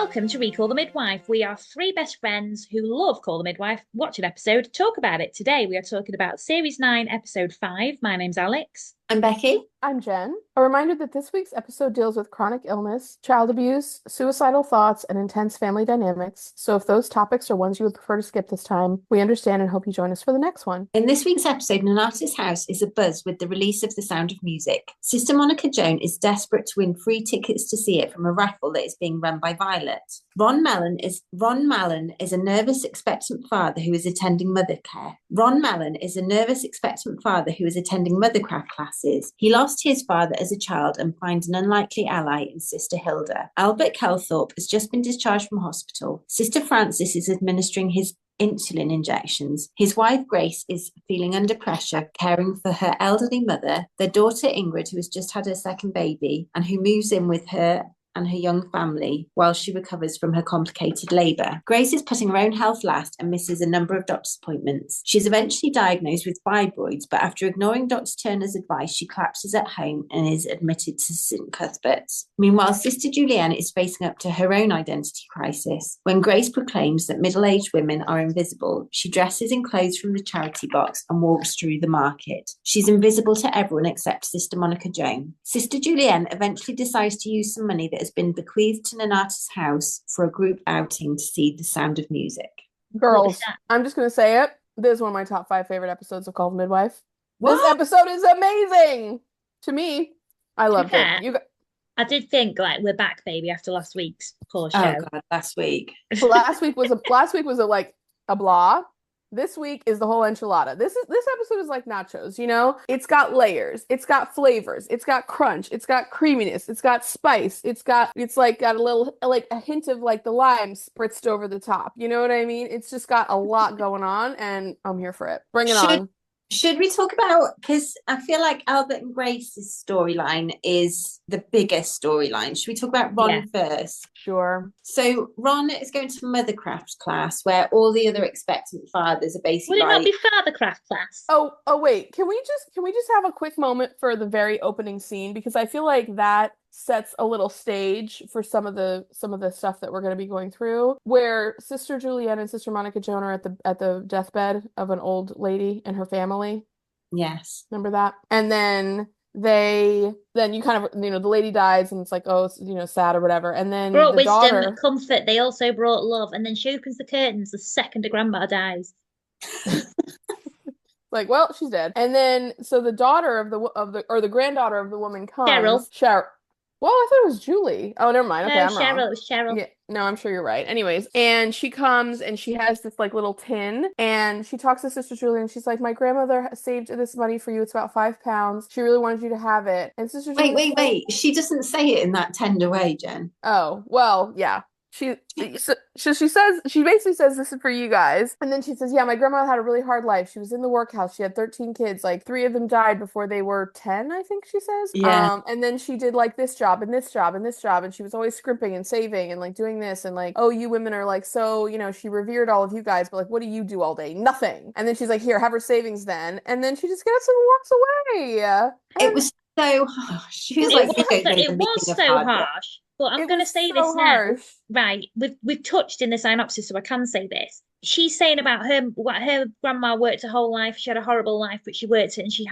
Welcome to Recall the Midwife. We are three best friends who love Call the Midwife, watch an episode, talk about it. Today we are talking about Series 9, Episode 5. My name's Alex. I'm Becky. I'm Jen. A reminder that this week's episode deals with chronic illness, child abuse, suicidal thoughts, and intense family dynamics. So if those topics are ones you would prefer to skip this time, we understand and hope you join us for the next one. In this week's episode, Nonnatus house is abuzz with the release of The Sound of Music. Sister Monica Joan is desperate to win free tickets to see it from a raffle that is being run by Violet. Ron Mallon is a nervous, expectant father who is attending mothercraft classes. He lost his father as a child and finds an unlikely ally in Sister Hilda. Albert Kelthorpe has just been discharged from hospital. Sister Francis is administering his insulin injections. His wife Grace is feeling under pressure, caring for her elderly mother, their daughter Ingrid, who has just had her second baby and who moves in with her and her young family while she recovers from her complicated labour. Grace is putting her own health last and misses a number of doctor's appointments. She's eventually diagnosed with fibroids, but after ignoring Dr. Turner's advice, she collapses at home and is admitted to St. Cuthbert's. Meanwhile, Sister Julienne is facing up to her own identity crisis. When Grace proclaims that middle-aged women are invisible, she dresses in clothes from the charity box and walks through the market. She's invisible to everyone except Sister Monica Joan. Sister Julienne eventually decides to use some money that has been bequeathed to Nonnatus house for a group outing to see The Sound of Music. Girls, I'm just going to say it. This is one of my top 5 favorite episodes of Call the Midwife. What? This episode is amazing! To me, I loved it. I did think we're back, baby, after last week's poor show. Oh God, last week. Last week was a blah. This week is the whole enchilada. This episode is like nachos, you know? It's got layers, it's got flavors, it's got crunch, it's got creaminess, it's got spice, it's got a little, like a hint of like the lime spritzed over the top. You know what I mean? It's just got a lot going on and I'm here for it. Bring it on. Should we talk about, because I feel like Albert and Grace's storyline is the biggest storyline. Should we talk about Ron first? Sure. So Ron is going to mothercraft class where all the other expectant fathers are basically Would it not be fathercraft class? Oh wait. Can we just have a quick moment for the very opening scene? Because I feel like that sets a little stage for some of the stuff that we're going to be going through, where Sister Julienne and Sister Monica Joan are at the deathbed of an old lady and her family. Yes. Remember that? And then you kind of, the lady dies and it's like, oh, it's, sad or whatever. And then brought the wisdom daughter... and comfort. They also brought love. And then she opens the curtains the second her grandma dies. Like, well, she's dead. And then so the daughter or the granddaughter of the woman comes. Cheryl. Well, I thought it was Julie. Oh, never mind. Okay, no, I'm Cheryl. wrong. It was Cheryl. Yeah, no, I'm sure you're right. Anyways, and she comes and she has this like little tin and she talks to Sister Julie and she's like, my grandmother saved this money for you. It's about £5. She really wanted you to have it. And Sister Julie, wait. She doesn't say it in that tender way, Jen. Oh, well, yeah. She basically says this is for you guys, and then she says, yeah, my grandma had a really hard life. She was in the workhouse. She had 13 kids, like 3 of them died before they were 10, I think she says. Yeah. And then she did like this job and this job and this job, and she was always scrimping and saving and like doing this and like, oh, you women are like, so she revered all of you guys, but like, what do you do all day? Nothing. And then she's like, here, have her savings then, and then she just gets up and walks away. It was so harsh. She was it was so harsh. But I'm going to say this now, right? We've touched in the synopsis, so I can say this. She's saying about what her grandma worked her whole life. She had a horrible life, but she worked it, and she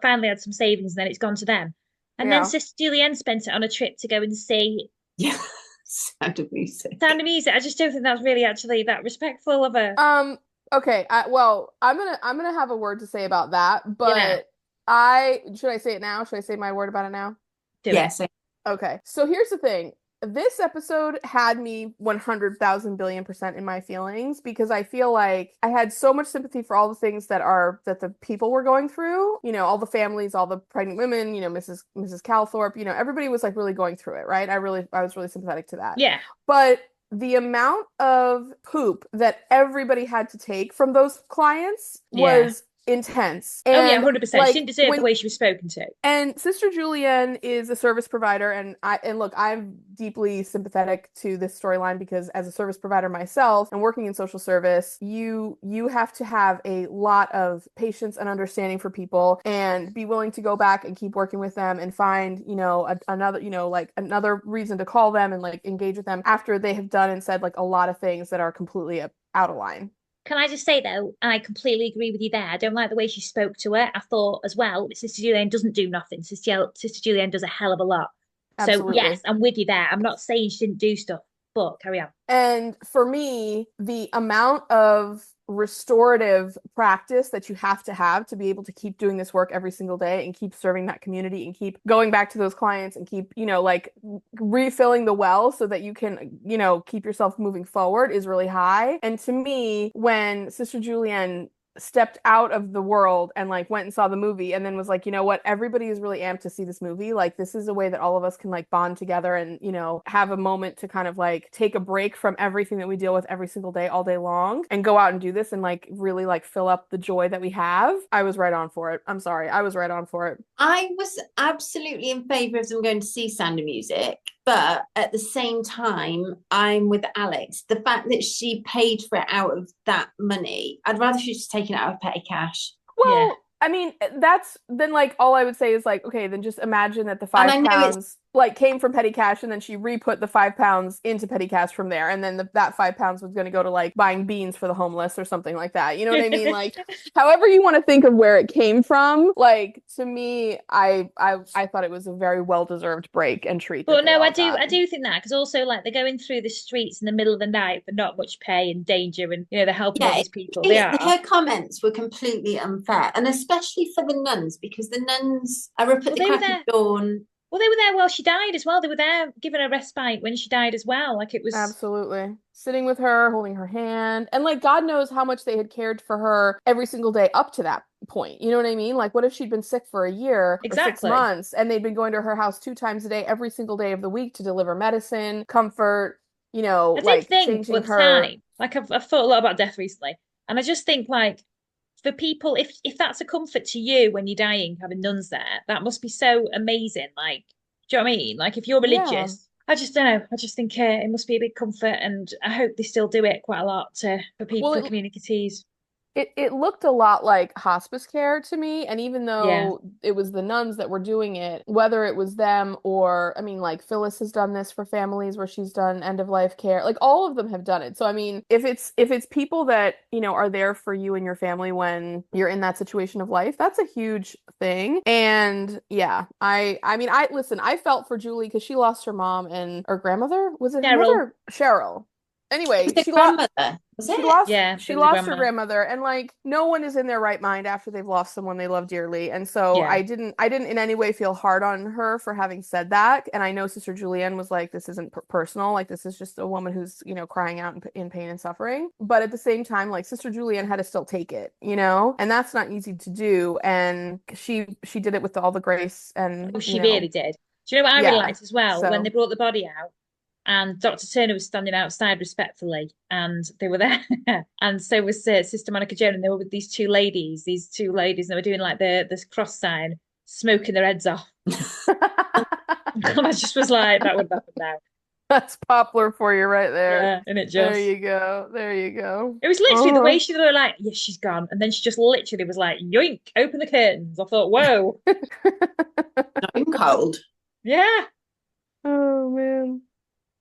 finally had some savings, and then it's gone to them. And then Sister Julienne spent it on a trip to go and see. Yeah, Sound of Music. Sound of Music. I just don't think that's really actually that respectful of her. Okay. I'm gonna have a word to say about that, but should I say it now? Should I say my word about it now? Yes. Okay, so here's the thing. This episode had me 100,000 billion% in my feelings because I feel like I had so much sympathy for all the things that the people were going through. All the families, all the pregnant women. Mrs. Calthorpe. Everybody was like really going through it, right? I was really sympathetic to that. Yeah. But the amount of poop that everybody had to take from those clients was intense. Oh yeah, And 100%. like She didn't deserve the way she was spoken to. and Sister Julienne is a service provider, and look, I'm deeply sympathetic to this storyline because as a service provider myself and working in social service, you have to have a lot of patience and understanding for people and be willing to go back and keep working with them and find, another, like another reason to call them and like engage with them after they have done and said like a lot of things that are completely out of line. Can I just say though, I completely agree with you there. I don't like the way she spoke to her. I thought as well, Sister Julienne doesn't do nothing. Sister Julienne does a hell of a lot. So Absolutely. yes, I'm with you there. I'm not saying she didn't do stuff, but carry on. And for me, the amount of restorative practice that you have to be able to keep doing this work every single day and keep serving that community and keep going back to those clients and keep, like refilling the well so that you can, keep yourself moving forward is really high. And to me, when Sister Julienne stepped out of the world and like went and saw the movie and then was like, you know what, everybody is really amped to see this movie. Like this is a way that all of us can like bond together and, have a moment to kind of like take a break from everything that we deal with every single day, all day long, and go out and do this and like really like fill up the joy that we have. I was right on for it. I'm sorry. I was right on for it. I was absolutely in favor of them going to see Sound of Music. But at the same time, I'm with Alex. The fact that she paid for it out of that money, I'd rather she'd just taken it out of petty cash. Well, Yeah. I mean, that's then like all I would say is like, okay, then just imagine that the £5 like came from petty cash and then she re-put the £5 into petty cash from there. And then that £5 was going to go to like buying beans for the homeless or something like that. You know what I mean? Like, however you want to think of where it came from, like to me, I thought it was a very well-deserved break and treat. But no, I do think that because also like they're going through the streets in the middle of the night for not much pay and danger, and they're helping all these people. Her comments were completely unfair, and especially for the nuns because the nuns are up at the crack of dawn. Well, they were there while she died as well. They were there giving her respite when she died as well. Like it was absolutely sitting with her, holding her hand, and like God knows how much they had cared for her every single day up to that point. You know what I mean? Like, what if she'd been sick for a year or 6 months and they'd been going to her house 2 times a day, every single day of the week to deliver medicine, comfort, I like think changing with her. Time, like I've thought a lot about death recently, and I just think like for people, if that's a comfort to you when you're dying, having nuns there, that must be so amazing. Like, do you know what I mean? Like if you're religious, I just don't know. I just think it must be a big comfort, and I hope they still do it quite a lot for people in communities. It looked a lot like hospice care to me, and even though it was the nuns that were doing it, whether it was them or I mean like Phyllis has done this for families where she's done end of life care, like all of them have done it. So I mean, if it's people that, are there for you and your family when you're in that situation of life, that's a huge thing. And yeah, I mean I listen, I felt for Julie because she lost her mom and her grandmother. Was it her mother? Cheryl. Anyway, she lost her grandmother, and like no one is in their right mind after they've lost someone they love dearly. And so I didn't in any way feel hard on her for having said that. And I know Sister Julienne was like, this isn't personal, like this is just a woman who's crying out in pain and suffering. But at the same time, like Sister Julienne had to still take it, and that's not easy to do. And she did it with all the grace and she really did. Do you know what I really liked as well? When they brought the body out and Dr. Turner was standing outside respectfully, and they were there, and so was Sister Monica Joan, and they were with these two ladies, and they were doing like this cross sign, smoking their heads off. I just was like, that would happen now. That's popular for you right there. Yeah, and it just there you go. It was literally the way she was like, yes, she's gone, and then she just literally was like, yoink, open the curtains. I thought, whoa, not even cold. Yeah. Oh man.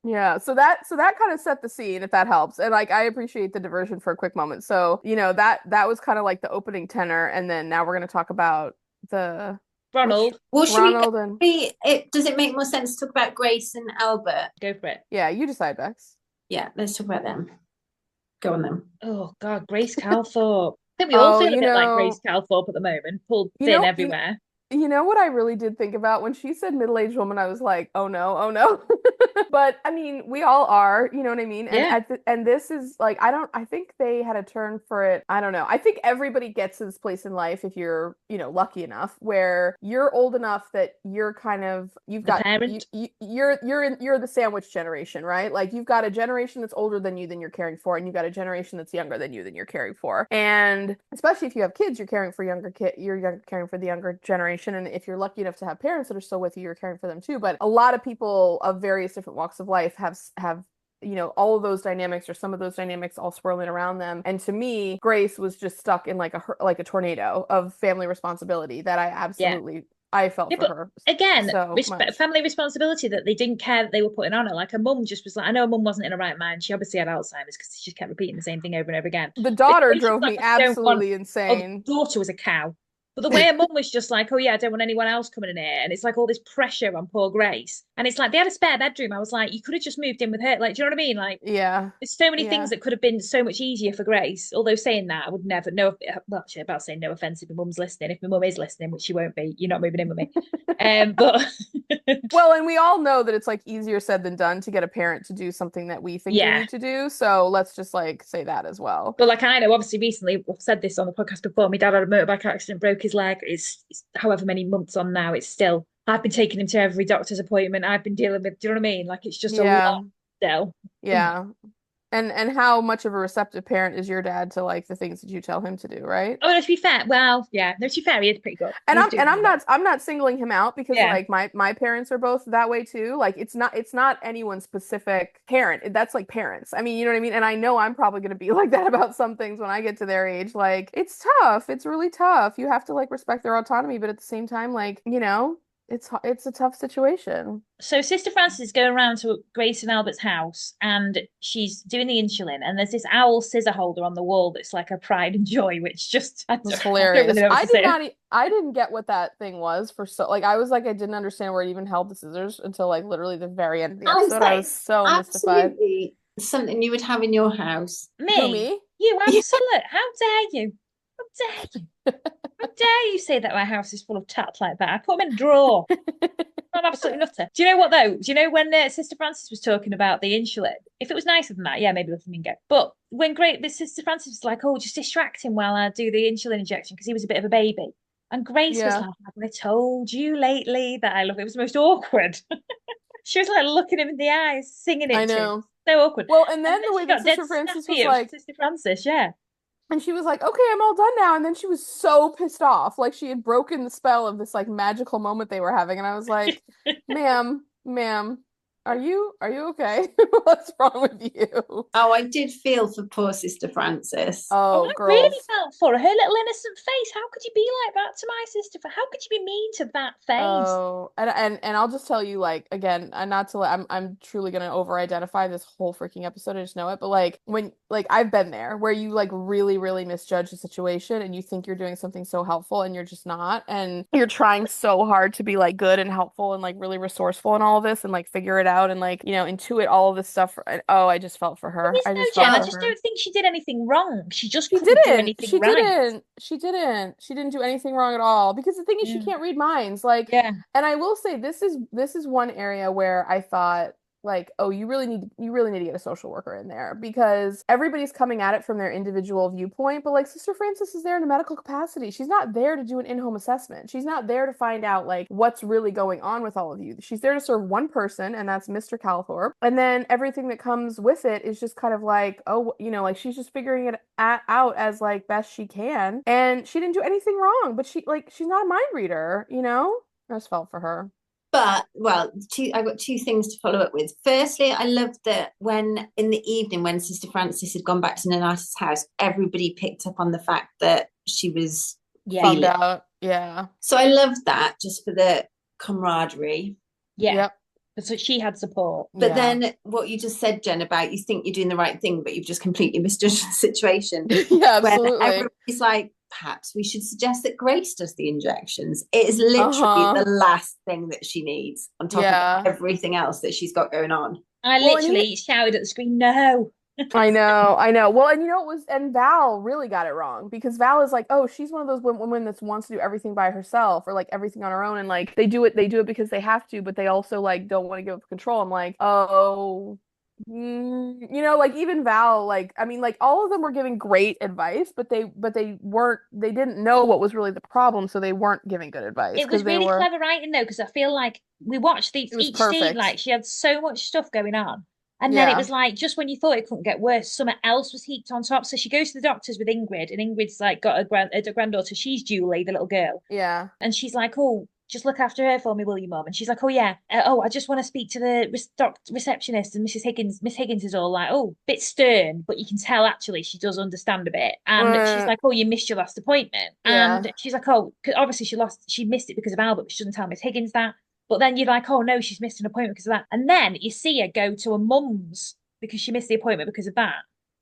Yeah, so that kind of set the scene, if that helps. And like I appreciate the diversion for a quick moment. So, that was kind of like the opening tenor, and then now we're going to talk about the Ronald. Does it make more sense to talk about Grace and Albert? Go for it. Yeah, you decide, Bex. Yeah, let's talk about them. Go on then. Oh God, Grace Cowper. I think we all feel a bit like Grace Cowper at the moment, pulled thin everywhere. You know what I really did think about when she said middle-aged woman, I was like, oh no, oh no. But I mean, we all are, you know what I mean? And Yeah. and this is like, I think they had a term for it. I don't know. I think everybody gets to this place in life if you're, lucky enough where you're old enough that you're kind of The parent. you're the sandwich generation, right? Like you've got a generation that's older than you than you're caring for, and you've got a generation that's younger than you than you're caring for. And especially if you have kids, you're caring for caring for the younger generation. And if you're lucky enough to have parents that are still with you, you're caring for them too. But a lot of people of various different walks of life have all of those dynamics or some of those dynamics all swirling around them. And to me, Grace was just stuck in like a tornado of family responsibility that I felt for her. Again, so much. family responsibility that they didn't care that they were putting on her. Like her mum just was like, I know her mum wasn't in her right mind. She obviously had Alzheimer's because she just kept repeating the same thing over and over again. The daughter drove me absolutely insane. The daughter was a cow. But the way her mum was just like, oh yeah, I don't want anyone else coming in here. And it's like all this pressure on poor Grace. And it's like they had a spare bedroom. I was like, you could have just moved in with her. Like, do you know what I mean? Like, yeah. There's so many things that could have been so much easier for Grace. Although saying that, I would never know. Well, actually, about saying no offense if my mum's listening. If my mum is listening, which she won't be, you're not moving in with me. But well, and we all know that it's like easier said than done to get a parent to do something that we think they need to do. So let's just like say that as well. But like I know, obviously, recently I've said this on the podcast before. My dad had a motorbike accident, broke his leg. It's however many months on now. It's still. I've been taking him to every doctor's appointment. I've been dealing with. Do you know what I mean? Like it's just a lot still. Yeah. And how much of a receptive parent is your dad to like the things that you tell him to do, right? Oh, no, to be fair, well, yeah, no, to be fair, he is pretty good. And I'm not singling him out because like my parents are both that way too. Like it's not anyone's specific parent. That's like parents. I mean, you know what I mean? And I know I'm probably gonna be like that about some things when I get to their age. Like it's tough. It's really tough. You have to like respect their autonomy, but at the same time, like, it's a tough situation. So Sister Frances is going around to Grace and Albert's house and she's doing the insulin and there's this owl scissor holder on the wall that's like a pride and joy, which just was hilarious. I didn't get what that thing was for I was like I didn't understand where it even held the scissors until like literally the very end of the episode. I was so mystified. Something you would have in your house. Me? You absolute. How dare you? How dare you? How dare you say that my house is full of tats like that? I put them in a drawer. I'm absolutely nutter. Do you know what though? Do you know when Sister Frances was talking about the insulin? If it was nicer than that, yeah, maybe let him go. But when Sister Frances was like, "Oh, just distract him while I do the insulin injection," because he was a bit of a baby, and Grace was like, "I told you lately that I love it." It was the most awkward. She was like looking him in the eyes, singing it. I know. So awkward. Well, and then the way that Sister Frances was like, Sister Frances, yeah. And she was like, okay, I'm all done now. And then she was so pissed off. Like she had broken the spell of this like magical moment they were having. And I was like, ma'am, are you okay? What's wrong with you? Oh, I did feel for poor Sister Frances. Oh, I really felt for her. Her little innocent face. How could you be like that to my sister? How could you be mean to that face? Oh, and I'll just tell you, like, again, I'm truly gonna over-identify this whole freaking episode. I just know it. But like when like I've been there where you like really, really misjudge the situation and you think you're doing something so helpful and you're just not. And you're trying so hard to be like good and helpful and like really resourceful in all of this and like figure it out and like, intuit all of this stuff. I just felt for her. I just don't think she did anything wrong. She couldn't do anything right. She didn't do anything wrong at all because the thing is she can't read minds. Like, and I will say this is one area where I thought like, oh, you really need to get a social worker in there because everybody's coming at it from their individual viewpoint. But like Sister Frances is there in a medical capacity. She's not there to do an in-home assessment. She's not there to find out like what's really going on with all of you. She's there to serve one person, and that's Mr. Calthorpe. And then everything that comes with it is just kind of like, oh, like she's just figuring it out as like best she can. And she didn't do anything wrong, but she's not a mind reader, I just felt for her. But, I got two things to follow up with. Firstly, I loved that when in the evening when Sister Frances had gone back to Nonnatus's house, everybody picked up on the fact that she was feeling out. Yeah. So I loved that just for the camaraderie. Yeah. Yep. So she had support. But then what you just said, Jen, about you think you're doing the right thing, but you've just completely misjudged the situation. Yeah, absolutely. When everybody's like, perhaps we should suggest that Grace does the injections. It is literally the last thing that she needs on top of everything else that she's got going on. I literally shouted at the screen, no. I know, I know. Well, and you know, and Val really got it wrong because Val is like, oh, she's one of those women that wants to do everything by herself or like everything on her own. And like they do it because they have to, but they also like don't want to give up control. I'm like, oh, you know, like even Val, like, I mean, like all of them were giving great advice, but they didn't know what was really the problem. So they weren't giving good advice It was because really clever writing though, because I feel like we watched it was each scene, perfect. like she had so much stuff going on. And then it Yeah. was like just when you thought it couldn't get worse, something else was heaped on top. So she goes to the doctors with Ingrid, and Ingrid's like got a granddaughter. She's Julie, the little girl. Yeah. And she's like, "Oh, just look after her for me, will you, Mum?" And she's like, "Oh yeah, oh, I just want to speak to the receptionist." And Mrs. Higgins, Miss Higgins is all like, "Oh, bit stern," but you can tell actually she does understand a bit. And she's Uh, like, "Oh, you missed your last appointment." yeah. And she's like, "Oh, 'cause obviously she missed it because of Albert, but she doesn't tell Miss Higgins that." But then you're like, "Oh no, she's missed an appointment because of that." And then you see her go to a mum's because she missed the appointment because of that.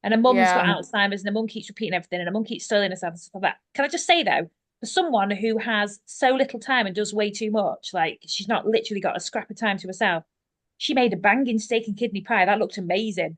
And her mum's got Yeah. Alzheimer's, and her mum keeps repeating everything, and her mum keeps styling herself and stuff like that. Can I just say though? For someone who has so little time and does way too much, like she's not literally got a scrap of time to herself, she made a banging steak and kidney pie. That looked amazing.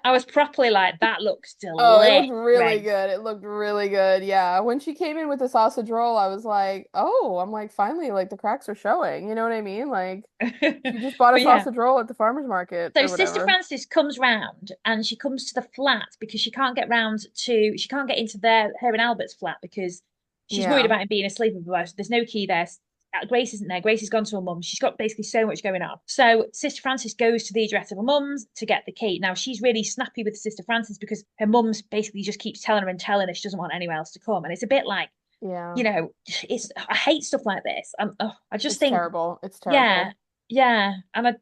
I was properly like, that looks Oh, it looked delicious, really Grace. good. It looked really good. Yeah. When she came in with the sausage roll, I was like, oh, I'm like, finally, like the cracks are showing. You know what I mean? Like, she just bought a But yeah, sausage roll at the farmer's market so or Sister whatever. Frances comes round and she comes to the flat because she can't get into her and Albert's flat because she's worried Yeah. about him being asleep. There's no key there. Grace isn't there. Grace has gone to her mum. She's got basically so much going on. So Sister Frances goes to the address of her mum's to get the key. Now she's really snappy with Sister Frances because her mum's basically just keeps telling her and telling her she doesn't want anyone else to come. And it's a bit like, Yeah. you know, I hate stuff like this. I just It's think, terrible. It's yeah, terrible. yeah. And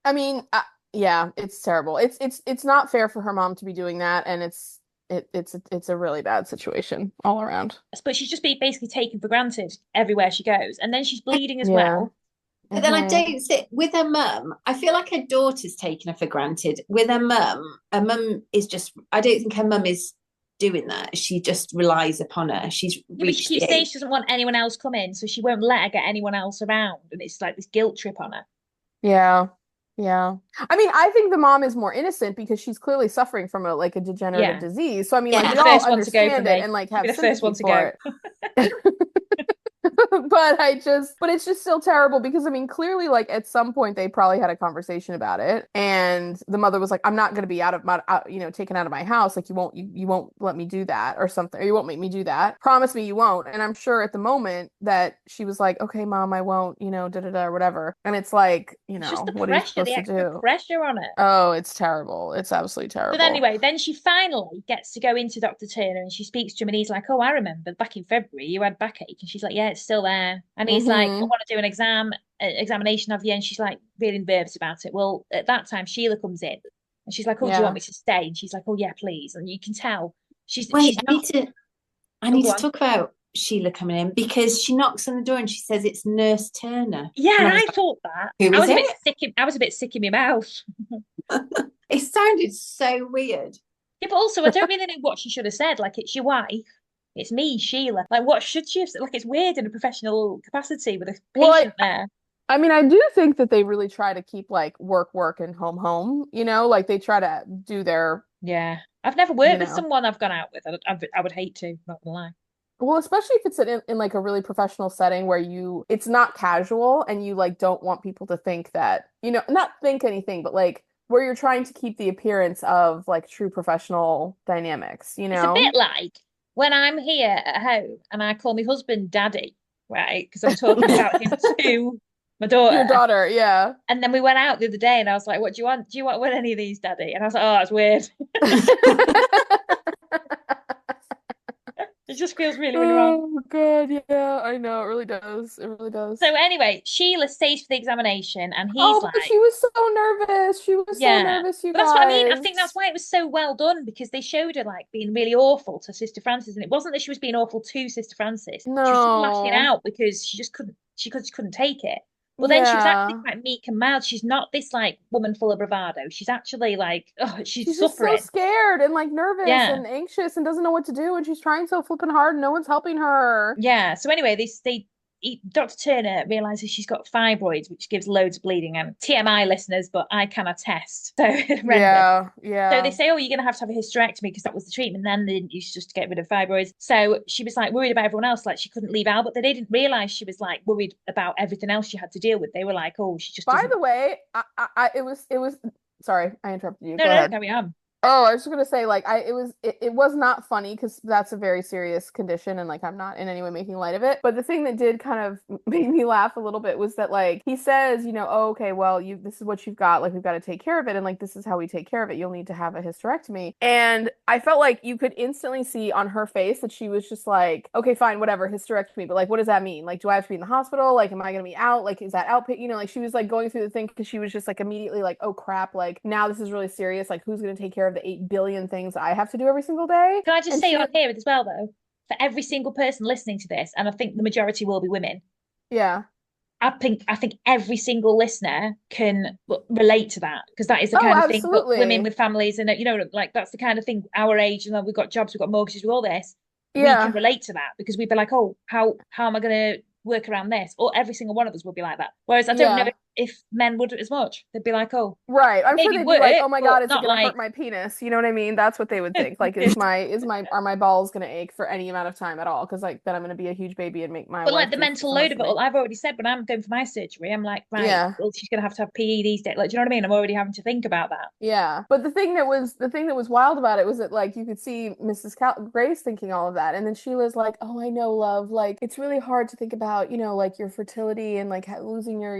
I mean, yeah, it's terrible. It's not fair for her mom to be doing that, and it's a really bad situation all around. but she's just being basically taken for granted everywhere she goes. And then she's bleeding as Yeah. well. But then I Hmm. don't sit with her mum. I feel like her daughter's taken her for granted. With her mum is just, I don't think her mum is doing that. She just relies upon her. She's Yeah, but she reached the keeps saying age. she doesn't want anyone else coming, so she won't let her get anyone else around. And it's like this guilt trip on her. Yeah. Yeah. I mean, I think the mom is more innocent because she's clearly suffering from a degenerative Yeah. disease. So I mean, She'd like be Yeah. the we all first one to go for understand it me. and like She'd be have the first one sympathy to for go. it. But it's just still terrible because I mean, clearly, like at some point they probably had a conversation about it, and the mother was like, "I'm not going to be taken out of my house. Like you won't let me do that or something, or you won't make me do that. Promise me you won't." And I'm sure at the moment that she was like, "Okay, mom, I won't," da da da or whatever. And it's like, It's just the what are you pressure, the supposed to extra do? pressure on it. Oh, it's terrible. It's absolutely But terrible. anyway, then she finally gets to go into Dr. Turner and she speaks to him and he's like, "Oh, I remember back in February you had backache." And she's like, "Yeah, it's still there." And he's like, "I Hmm. want to do an examination of you." And she's like, really nervous about it. Well, at that time, Sheila comes in and she's like, "Oh, do you want Yeah. me to stay?" And she's like, "Oh, yeah, please." And you can tell Wait, she's not. I Oh, need go to on. talk about Sheila coming in because she knocks on the door and she says it's Nurse Turner. Yeah, And and I was I like, thought that. who is it? I was a bit sick in my mouth. It sounded so weird. Yeah, but also I don't really know what she should have said. Like, it's your wife. It's me, Sheila. Like, what should she have said? Like, it's weird in a professional capacity with a Well, patient there. I mean, I do think that they really try to keep like work, and home, like they try to do their, Yeah. I've never you worked with know, someone I've gone out with. I would hate to, not gonna lie. well, especially if it's in like a really professional setting where it's not casual and you like don't want people to think that, not think anything, but like where you're trying to keep the appearance of like true professional dynamics, you It's a know? bit like when I'm here at home and I call my husband daddy, right? Because I'm talking about him to my Your daughter. daughter, yeah. And then we went out the other day and I was like, "What do you want? Do you want one of any of these, daddy?" And I was like, "Oh, that's weird." It just feels really, really wrong. Oh God, yeah, I know. It really does. It really does. So anyway, Sheila stays for the examination and he's Oh, but like, she was so nervous. She was so yeah. nervous, you But that's what I mean. I think that's guys. why it was so well done because they showed her like being really awful to Sister Frances. And it wasn't that she was being awful to Sister Frances. She was just lashing No. out because she couldn't take it. But then she was actually Yeah. quite meek and mild. She's not this like woman full of bravado. She's actually like, oh, she's She's just so suffering. scared and like nervous Yeah. and anxious and doesn't know what to do and she's trying so flipping hard and no one's helping her. Yeah. So anyway, Dr. Turner realizes she's got fibroids, which gives loads of bleeding. And TMI listeners, but I can attest. So horrendous. So they say, oh, you're going to have a hysterectomy because that was the treatment. Then they used just to get rid of fibroids. So she was like worried about everyone else, like she couldn't leave Albert. They didn't realize she was like worried about everything else she had to deal with. They were like, oh, she just. By the way, it was. Sorry, I interrupted you. No, Go ahead. Carry on. Oh, I was just gonna say, like, it was not funny because that's a very serious condition, and like I'm not in any way making light of it. But the thing that did kind of make me laugh a little bit was that like he says, oh, okay, well, this is what you've got, like we've got to take care of it, and like this is how we take care of it. You'll need to have a hysterectomy. And I felt like you could instantly see on her face that she was just like, okay, fine, whatever, hysterectomy, but like, what does that mean? Like, do I have to be in the hospital? Like, am I gonna be out? Like, is that outpatient? Like she was like going through the thing because she was just like immediately like, oh crap, like now this is really serious. Like, who's gonna take care of the 8 billion things I have to do every single day? Can I just say on here as well, though, for every single person listening to this, and I think the majority will be women. Yeah. I think every single listener can relate to that because that is the kind of thing that women with families and like that's the kind of thing our age and we've got jobs, we've got mortgages, with all this. Yeah. We can relate to that because we'd be like, oh, how am I going to work around this? Or every single one of us would be like that. Whereas I don't know if men would as much. They'd be like, oh, right. I'm sure they'd be like, oh my God, is it gonna hurt my penis? You know what I mean? That's what they would think. Like, are my balls gonna ache for any amount of time at all? Because like then I'm gonna be a huge baby and make my. But like the mental load of it all, I've already said when I'm going for my surgery, I'm like, right, well, she's gonna have to have PE these days. Like, do you know what I mean? I'm already having to think about that. Yeah. But the thing that was wild about it was that like you could see Mrs. Grace thinking all of that, and then Sheila's like, oh, I know, love. Like it's really hard to think about, like your fertility and like losing your,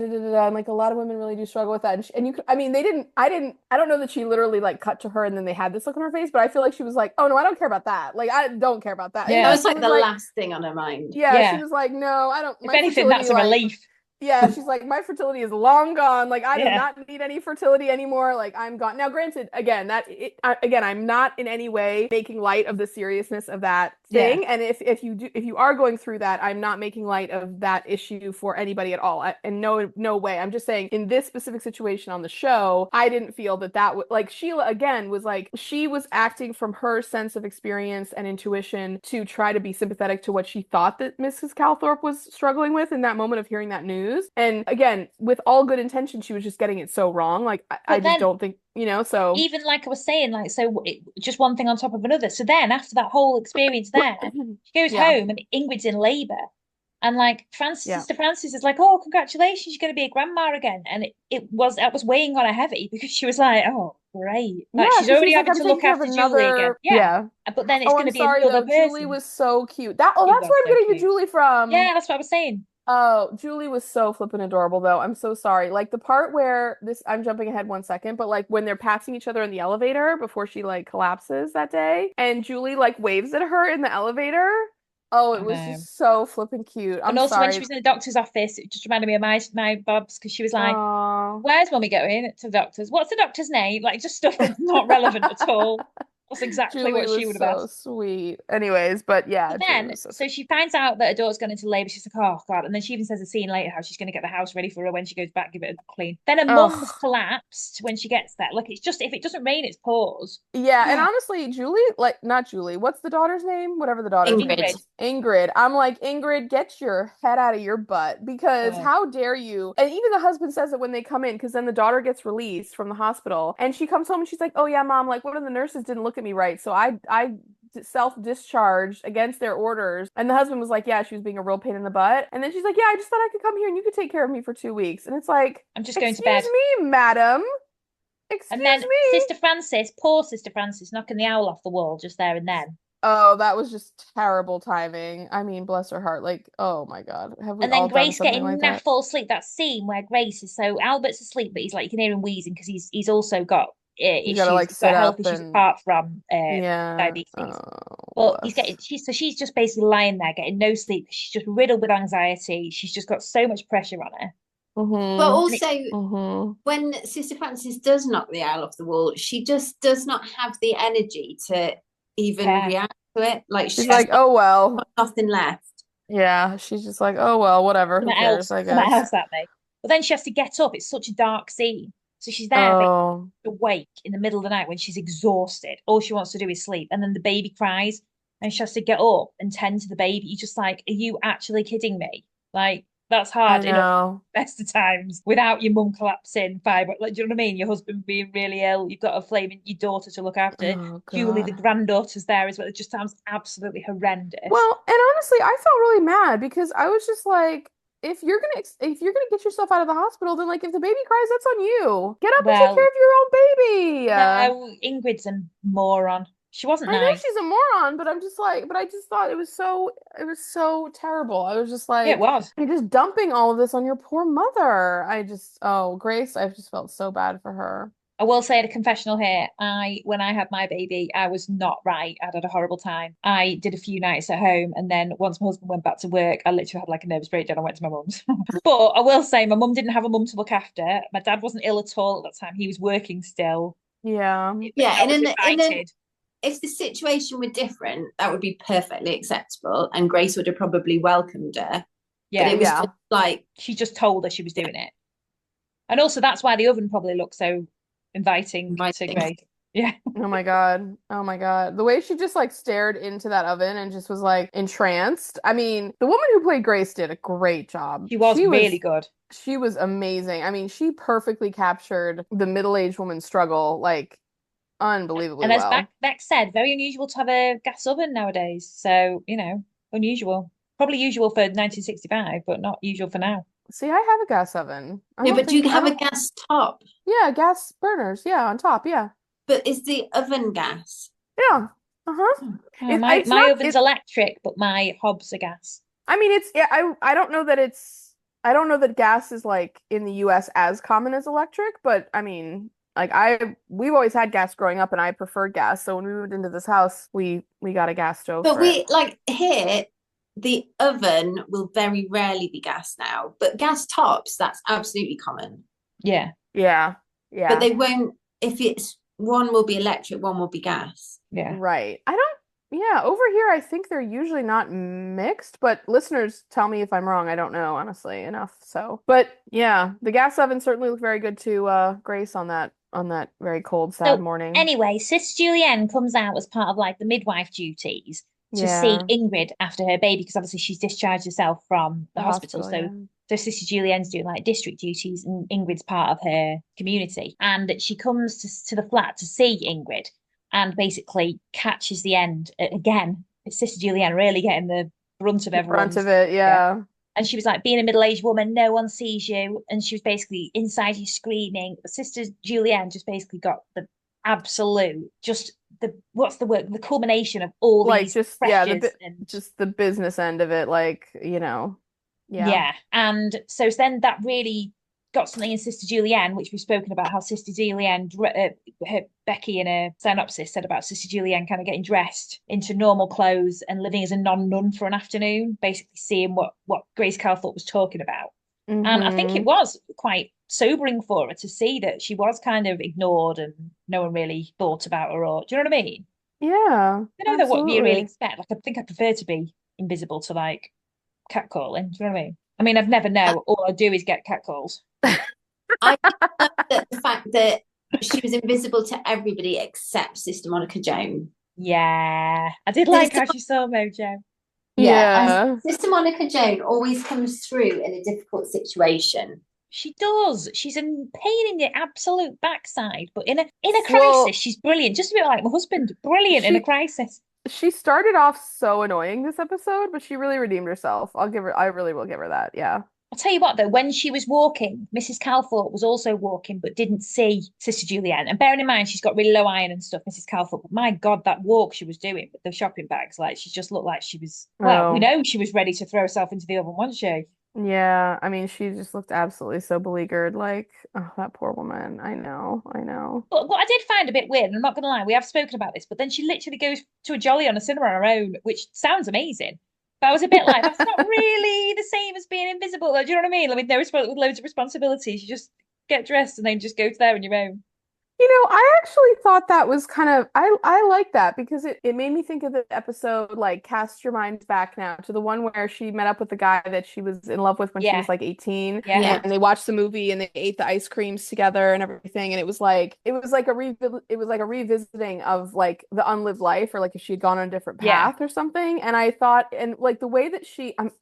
and like a lot of women really do struggle with that. And you could, I don't know that she literally like cut to her and then they had this look on her face, but I feel like she was like, oh no, I don't care about that. Like I don't care about that. Yeah, that was like the last thing on her mind. Yeah, she was like, no, I don't. If anything, that's a relief. Yeah, she's like, my fertility is long gone. Like, I do not need any fertility anymore. Like, I'm gone. Now, granted, again, I'm not in any way making light of the seriousness of that thing. Yeah. And if you are going through that, I'm not making light of that issue for anybody at all. And no way. I'm just saying, in this specific situation on the show, I didn't feel that like Sheila again was like she was acting from her sense of experience and intuition to try to be sympathetic to what she thought that Mrs. Calthorpe was struggling with in that moment of hearing that news. And again, with all good intention, she was just getting it so wrong. Like I just don't think, so even like I was saying, like, so just one thing on top of another. So then after that whole experience there, she goes home and Ingrid's in labor. And like Sister Frances is like, oh, congratulations, you're going to be a grandma again. And that was weighing on her heavy because she was like, oh, great. Like she's already having to look after Julie again. Yeah. But then it's going to be another person. Julie was so cute. That's where I'm getting the Julie from. Yeah, that's what I was saying. Oh, Julie was so flippin' adorable though. I'm so sorry. Like the part where I'm jumping ahead 1 second, but like when they're passing each other in the elevator before she like collapses that day and Julie like waves at her in the elevator. Oh, it was just so flippin' cute. And also when she was in the doctor's office, it just reminded me of my Bobs because she was like, where's mommy going to the doctor's? What's the doctor's name? Like just stuff that's not relevant at all. That's exactly Julie what she would have asked. So sweet. Anyways, but yeah. But then, so she finds out that her daughter's gone into labour. She's like, oh God. And then she even says a scene later how she's going to get the house ready for her when she goes back, give it a clean. Then her mum's collapsed when she gets there. Like, it's just, if it doesn't rain, it's pours. Yeah. And honestly, Julie, like, not Julie, what's the daughter's name? Whatever the daughter's name is. Ingrid. I'm like, Ingrid, get your head out of your butt because how dare you? And even the husband says it when they come in because then the daughter gets released from the hospital and she comes home and she's like, oh yeah, mom, like one of the nurses didn't look at me right. So I self-discharged against their orders. And the husband was like, yeah, she was being a real pain in the butt. And then she's like, yeah, I just thought I could come here and you could take care of me for 2 weeks. And it's like, I'm just going to bed. Excuse me, madam. Excuse me. And then Sister Frances, poor Sister Frances, knocking the owl off the wall just there and then. Oh, that was just terrible timing. I mean, bless her heart. Like, oh my God. Have we and then Grace getting naff fall asleep. That scene where Grace is so Albert's asleep, but he's like, you can hear him wheezing because he's also got issues, like health issues apart from diabetes. Well, she's just basically lying there getting no sleep. She's just riddled with anxiety. She's just got so much pressure on her. Mm-hmm. But also, when Sister Frances does knock the owl off the wall, she just does not have the energy to even react to it. Like she's like, oh well, nothing left. Yeah, she's just like, oh well, whatever. Who cares? I guess. Else that may. But then she has to get up. It's such a dark scene. So she's there awake in the middle of the night when she's exhausted. All she wants to do is sleep. And then the baby cries. and she has to get up and tend to the baby. You're just like, are you actually kidding me? Like, that's hard I enough know. best of times without your mum collapsing. Like, do you know what I mean? Your husband being really ill. You've got a flaming your daughter to look after. Oh Julie, the God. granddaughter's there as well. It just sounds absolutely horrendous. Well, and honestly, I felt really mad because I was just like, if you're gonna get yourself out of the hospital, then like if the baby cries, that's on you. Get up and take care Well, of your own baby. no, Ingrid's a moron. She wasn't I know nice. she's a moron, but I'm just like, but I just thought it was so terrible. I was just Yeah, it like, was. you're just dumping all of this on your poor mother. Oh, Grace, I've just felt so bad for her. I will say a confessional here. When I had my baby, I was not right. I'd had a horrible time. I did a few nights at home, and then once my husband went back to work, I literally had like a nervous breakdown. I went to my mum's. But I will say, my mum didn't have a mum to look after. My dad wasn't ill at all at that time. He was working still. Yeah. Yeah, I and was in invited. if the situation were different, that would be perfectly acceptable, and Grace would have probably welcomed her. But Yeah, it was Yeah. just like, she just told her she was doing it, and also that's why the oven probably looked so inviting to inviting. Grace. Yeah, Oh my God. Oh my God. The way she just like stared into that oven and just was like entranced. I mean, the woman who played Grace did a great job. she was really good. She was amazing. I mean, she perfectly captured the middle-aged woman's struggle like unbelievably And as well. Beck said, very unusual to have a gas oven nowadays. So, unusual. Probably usual for 1965, but not usual for now. See, I have a gas oven. Yeah, but do you I have a don't, gas top? yeah, gas burners. Yeah, on top. Yeah. But is the oven gas? Yeah. Uh-huh. Oh, It's my not oven's electric, but my hob's a gas. I mean, yeah, I don't know that I don't know that gas is like in the US as common as electric, but I mean, like we've always had gas growing up and I preferred gas. So when we moved into this house, we got a gas stove But for it. we like here, the oven will very rarely be gas now, but gas tops, that's absolutely common. Yeah. Yeah. But Yeah. they won't, if it's one will be electric, one will be gas. Yeah. Right. Yeah, over here I think they're usually not mixed, but listeners tell me if I'm wrong. I don't know, honestly, enough. So, but yeah, the gas oven certainly looked very good to Grace on that very cold, sad So morning. anyway, Sis Julienne comes out as part of like the midwife duties to see Yeah. Ingrid after her baby, because obviously she's discharged herself from the The hospital. hospital, So yeah. so Sister Julienne's doing like district duties and Ingrid's part of her community. And she comes to the flat to see Ingrid and basically catches the end again. It's Sister Julienne really getting the brunt of The brunt of everyone's. it, Yeah. yeah. And she was like, being a middle-aged woman, no one sees you. And she was basically inside you screaming. Sister Julienne just basically got the absolute, just what's the word? The culmination of all Like these just pressures and just the business end of it, like, yeah. yeah. And so then that really got something in Sister Julienne, which we've spoken about, how Sister Julienne, Becky in a synopsis said about Sister Julienne kind of getting dressed into normal clothes and living as a non-nun for an afternoon, basically seeing what Grace Cowper was talking about. And I think it Mm-hmm. was quite sobering for her to see that she was kind of ignored and no one really thought about her, or do you know what I mean? Yeah, I know that what you really absolutely. expect. Like, I think I prefer to be invisible to like catcalling. Do you know what I mean? I mean, I've never know. All I do is get catcalls. I love that the fact that she was invisible to everybody except Sister Monica Joan. Yeah, I did like Sister, how she saw Mojo. yeah, Yeah. Sister Monica Joan always comes through in a difficult situation. She does. She's a pain in the absolute backside, but in a crisis, Well, she's brilliant. Just a bit like my husband, brilliant in a she crisis. she started off so annoying this episode, but she really redeemed herself. I really will give her that. Yeah. I'll tell you what, though, when she was walking, Mrs. Calthorpe was also walking, but didn't see Sister Julienne. And bearing in mind, she's got really low iron and stuff, Mrs. Calthorpe. But my God, that walk she was doing with the shopping bags, like she just looked like she was, well, we Oh, know she was ready to throw herself into the oven, wasn't she? yeah. I mean, she just looked absolutely so beleaguered. Like, oh, that poor woman. I know. I know. But what I did find a bit weird, and I'm not going to lie, we have spoken about this, but then she literally goes to a jolly on a cinema on her own, which sounds amazing. But I was a bit like, that's not really the same as being invisible, though. Do you know what I mean? Like, with with loads of responsibilities, you just get dressed and then just go to there on your own. I actually thought that was kind of I like that because it made me think of the episode like Cast Your Minds Back Now to the one where she met up with the guy that she was in love with when she Yeah. was like 18 Yeah. and they watched the movie and they ate the ice creams together and everything and it was like a revisiting of like the unlived life or like if she had gone on a different Yeah. path or something and I thought and like the way that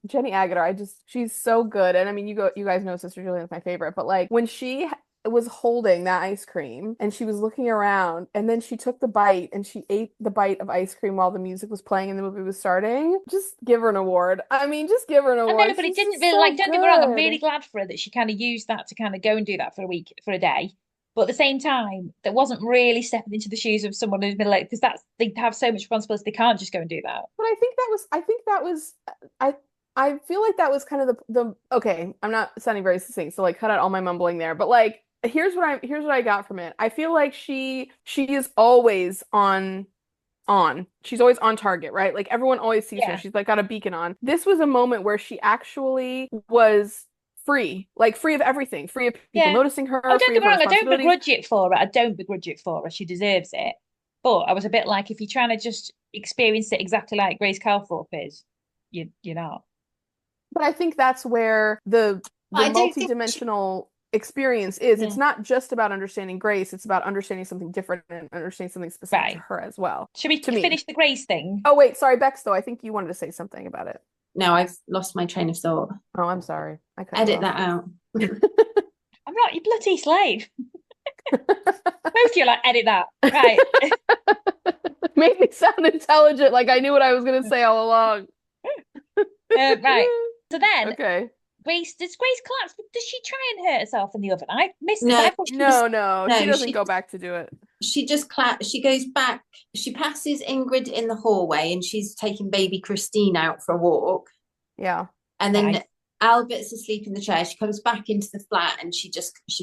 Jenny Agutter she's so good and I mean you guys know Sister Julienne is my favorite but like when she was holding that ice cream and she was looking around and then she took the bite and she ate the bite of ice cream while the music was playing and the movie was starting. Just give her an award. I mean, just give her an I award. know, but it She's didn't just really so like, don't get me wrong, I'm good. really glad for her that she kind of used that to kind of go and do that for a week, for a day. But at the same time, that wasn't really stepping into the shoes of someone who's been like, because they have so much responsibility, they can't just go and do that. But I feel like that was kind of the okay, I'm not sounding very succinct, so like cut out all my mumbling there. But like here's what I got from it. I feel like she is always on. She's always on target, right? Like everyone always sees her. Yeah. She's like got a beacon on. This was a moment where she actually was free, like free of everything, free of people Yeah. noticing her, Oh, don't free get of me her wrong, I don't responsibilities. begrudge it for her. I don't begrudge it for her. She deserves it. But I was a bit like, if you're trying to just experience it exactly like Grace Cowper is, you're not. But I think that's where the I don't think multidimensional experience is. yeah. It's not just about understanding Grace, it's about understanding something different and understanding something specific to Right. her as well. Should we To me. finish the Grace thing? Oh wait, sorry, Bex, though. I think you wanted to say something about it. No, I've lost my train of thought. Oh, I'm sorry. I cut you Edit off. that out. I'm not your bloody slave. Both of you like, edit that. Right. Made me sound intelligent, like I knew what I was going to say all along. Right. So then, Okay. Does Grace collapse? Does she try and hurt herself in the oven? I missed No, this. I thought No, she doesn't go back to do it. She just she goes back. She passes Ingrid in the hallway and she's taking baby Christine out for a walk. Yeah. And then Right. Albert's asleep in the chair. She comes back into the flat and she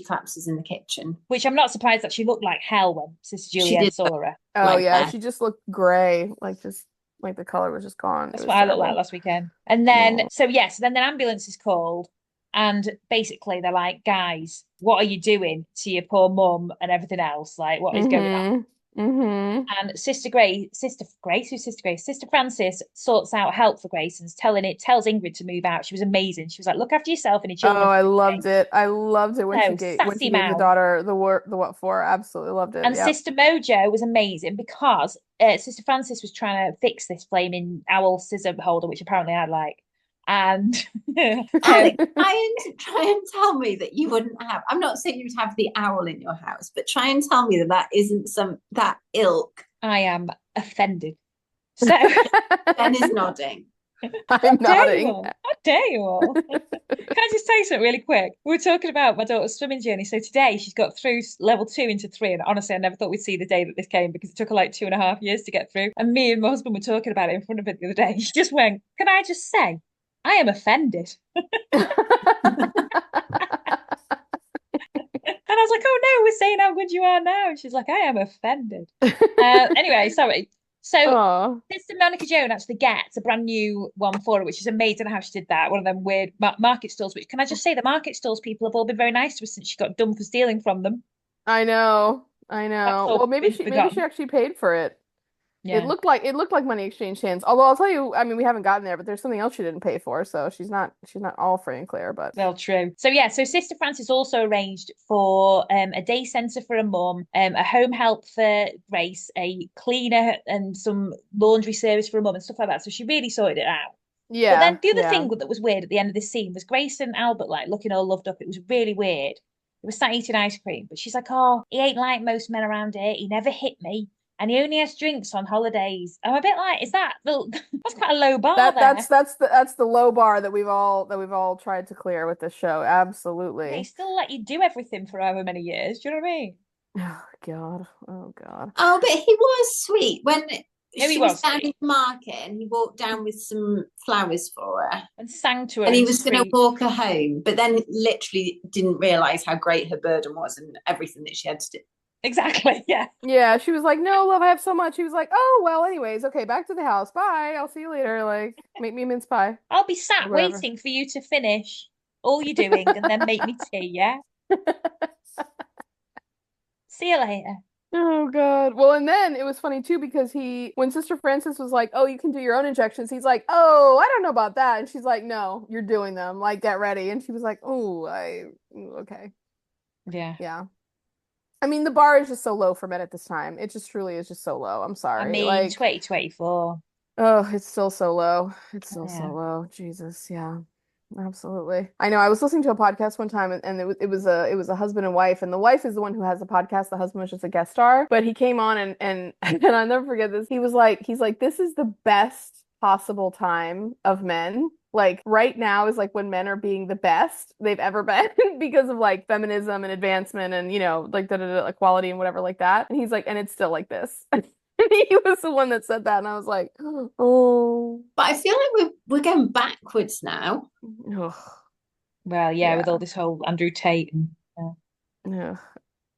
collapses in the kitchen. Which I'm not surprised that she looked like hell when Sister Julienne saw her. Oh like yeah, that. she just looked gray, like just like the color was just gone. That's what I looked like last weekend. And then, so then the ambulance is called, and basically they're like, guys, what are you doing to your poor mum and everything else? Like, what is going on? Mm-hmm. And Sister Francis sorts out help for Grace and tells Ingrid to move out. She was amazing. She was like, look after yourself and your children. Oh, I loved it. I loved it when No, she gave the mouth. daughter the what for. Absolutely loved it. And Yep. Sister Mojo was amazing because Sister Francis was trying to fix this flaming owl scissor holder, which apparently I like. And Alex, try and tell me that you wouldn't have. I'm not saying you'd have the owl in your house, but try and tell me that isn't that ilk. I am offended. So Ben is nodding. I'm nodding. How dare you all? Can I just say something really quick? We were talking about my daughter's swimming journey. So today she's got through level 2 into 3. And honestly, I never thought we'd see the day that this came because it took her like 2.5 years to get through. And me and my husband were talking about it in front of her the other day. She just went, can I just say, I am offended. And I was like, oh no, we're saying how good you are now. And she's like, I am offended. Anyway, sorry. So Aww. Sister Monica Joan actually gets a brand new one for her, which is amazing how she did that. One of them weird market stalls, which can I just say the market stalls people have all been very nice to her since she got done for stealing from them. I know. Well, maybe she actually paid for it. Yeah. It looked like money exchanged hands. Although I'll tell you, I mean, we haven't gotten there, but there's something else she didn't pay for, so she's not all free and clear. But well, true. So so Sister Francis also arranged for a day centre for a mum, a home help for Grace, a cleaner, and some laundry service for a mum and stuff like that. So she really sorted it out. Yeah. But then the other thing that was weird at the end of this scene was Grace and Albert like looking all loved up. It was really weird. They were sat eating ice cream, but she's like, "Oh, he ain't like most men around here. He never hit me." And he only has drinks on holidays. I'm a bit like, that's quite a low bar there. That's the low bar that we've all tried to clear with this show. Absolutely. They still let you do everything for however many years. Do you know what I mean? Oh God. Oh God. Oh, but he was sweet when he was down in the market and he walked down with some flowers for her and sang to her. And he was going to walk her home, but then literally didn't realise how great her burden was and everything that she had to do. Exactly, yeah. Yeah, she was like, no, love, I have so much. He was like, oh, well, anyways, okay, back to the house. Bye. I'll see you later. Like, make me a mince pie. I'll be sat waiting for you to finish all you're doing and then make me tea, yeah? See you later. Oh God. Well, and then it was funny too because when Sister Francis was like, "Oh, you can do your own injections," he's like, "Oh, I don't know about that," and she's like, "No, you're doing them. Like, get ready." And she was like, "Oh, okay, Yeah. yeah." I mean, the bar is just so low for men at this time. It just truly is just so low. I'm I sorry. mean, Like, 2024. oh, it's still so low. It's still so Yeah. low. Jesus, yeah. Absolutely. I know I was listening to a podcast one time and it was a husband and wife, and the wife is the one who has the podcast. The husband was just a guest star, but he came on and and I'll never forget this. He's like, this is the best possible time of men. Like right now is like when men are being the best they've ever been because of like feminism and advancement and like equality and whatever like that. And he's like, and it's still like this. He was the one that said that, and I was like, oh. But I feel like we're going backwards now. Ugh. Well, yeah, with all this whole Andrew Tate and Ugh.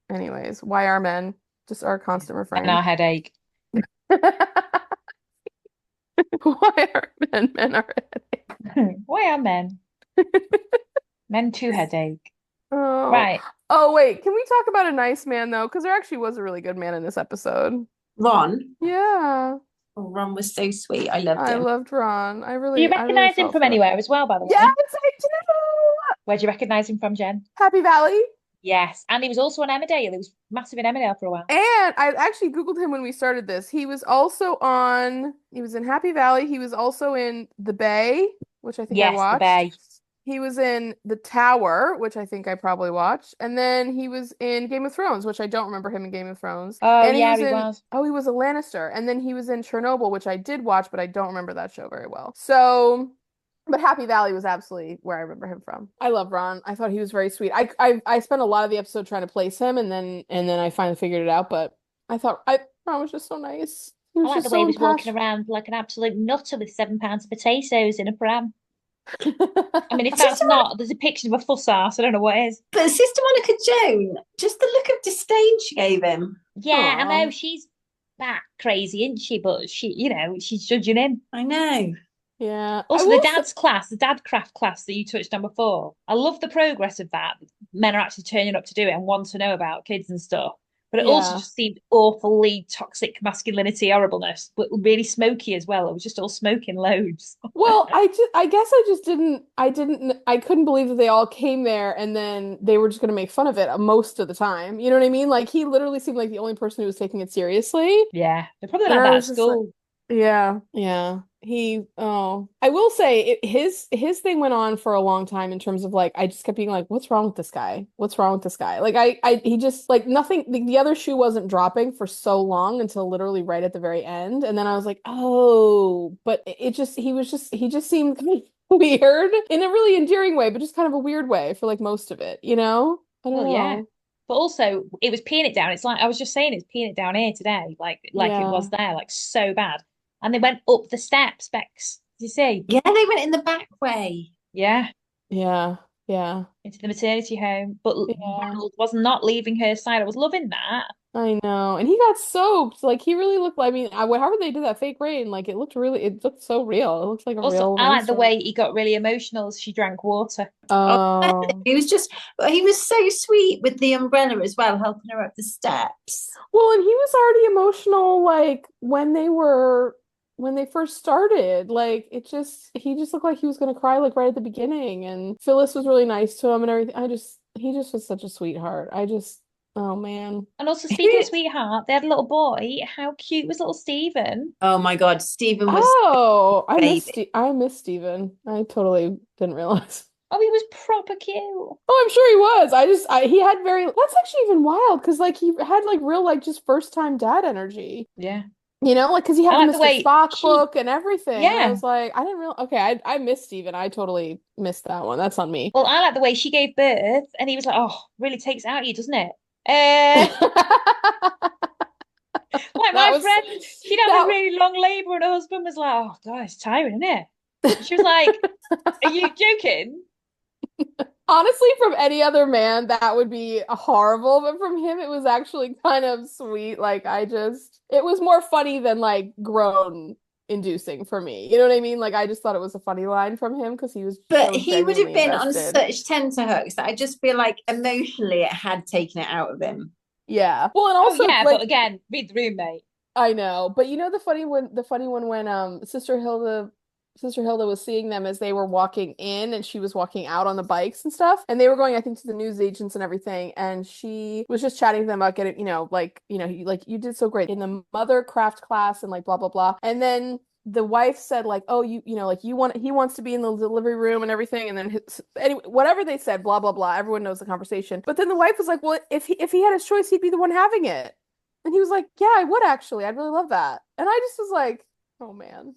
Anyways, why are men just our constant refrain? and our headache. Why are men are headache? Why are men? Men too headache. Oh. Right. Oh, wait. Can we talk about a nice man though? Because there actually was a really good man in this episode. Ron. Yeah. Oh, Ron was so sweet. I loved I him. loved Ron. I Do really you recognize him felt from for him. anywhere as well, by the way? Yes, I do. Where'd you recognize him from, Jen? Happy Valley. Yes. And he was also on Emmerdale. He was massive in Emmerdale for a while. And I actually Googled him when we started this. He was in Happy Valley. He was also in The Bay, which I think I Yes, watched. The Bay. He was in The Tower, which I think I probably watched. And then he was in Game of Thrones, which I don't remember him in Game of Thrones. Oh, And yeah, he was. Oh, he was a Lannister. And then he was in Chernobyl, which I did watch, but I don't remember that show very well. So, but Happy Valley was absolutely where I remember him from. I love Ron. I thought he was very sweet. I spent a lot of the episode trying to place him, and then I finally figured it out. But I thought Ron was just so nice. He I was like just the way he so was walking around like an absolute nutter with 7 pounds of potatoes in a pram. I mean, if that's not the depiction of a fuss ass, I don't know what is. But Sister Monica Joan, just the look of disdain she gave him. Yeah, Aww. I know she's that crazy, isn't she? But she's judging him. I know. Yeah. Also, the dad craft class that you touched on before. I love the progress of that. Men are actually turning up to do it and want to know about kids and stuff. But it also just seemed awfully toxic masculinity, horribleness, but really smoky as well. It was just all smoking loads. Well, I couldn't believe that they all came there and then they were just going to make fun of it most of the time. You know what I mean? Like he literally seemed like the only person who was taking it seriously. Yeah, they're probably like that at school. Yeah. I will say his thing went on for a long time in terms of like I just kept being like, what's wrong with this guy? What's wrong with this guy? Like he just like nothing. The other shoe wasn't dropping for so long until literally right at the very end, and then I was like, oh, but he just seemed kind of weird in a really endearing way, but just kind of a weird way for like most of it, you know? I don't know. Yeah. But also, it was peeing it down. It's like I was just saying, it's peeing it down here today, like it was there, like so bad. And they went up the steps, Bex. Did you see? Yeah, they went in the back way. Yeah. Yeah. Into the maternity home. But Ronald was not leaving her side. I was loving that. I know. And he got soaked. Like he really looked, I mean, however they did that fake rain, like it looked so real. It looks like a real I like the rainstorm. way he got really emotional as she drank water. Oh. He was so sweet with the umbrella as well, helping her up the steps. Well, and he was already emotional like when they first started. Like he just looked like he was gonna cry like right at the beginning, and Phyllis was really nice to him and everything. He just was such a sweetheart. Oh man. And also, speaking of sweetheart, they had a little boy. How cute was little Stephen? Oh my God, Stephen was. Oh, I miss Stephen. I totally didn't realize. Oh, he was proper cute. Oh, I'm sure he was. He had that's actually even wild because like he had like real like just first time dad energy. Yeah. You know, like because he had the Mr. Spock book and everything. Yeah. I was like, I didn't really. Okay, I missed Stephen. I totally missed that one. That's on me. Well, I like the way she gave birth, and he was like, "Oh, really takes it out of you, doesn't it?" Like my friend, she'd have a really long labour, and her husband was like, "Oh God, it's tiring, isn't it?" And she was like, "Are you joking?" Honestly, from any other man, that would be horrible, but from him, it was actually kind of sweet. Like it was more funny than like groan inducing for me. You know what I mean? Like I just thought it was a funny line from him because he was. But so he would have been invested. on such tenterhooks that I just feel like emotionally it had taken it out of him. Yeah. Well, and also but again, read the room, mate. I know, but you know the funny one when Sister Hilda was seeing them as they were walking in and she was walking out on the bikes and stuff. And they were going, I think, to the news agents and everything. And she was just chatting to them about getting, you did so great in the mother craft class and like blah blah blah. And then the wife said like, oh, he wants to be in the delivery room and everything. And then anyway, whatever they said, blah blah blah. Everyone knows the conversation. But then the wife was like, well, if he had his choice, he'd be the one having it. And he was like, yeah, I would actually. I'd really love that. And I just was like, oh man.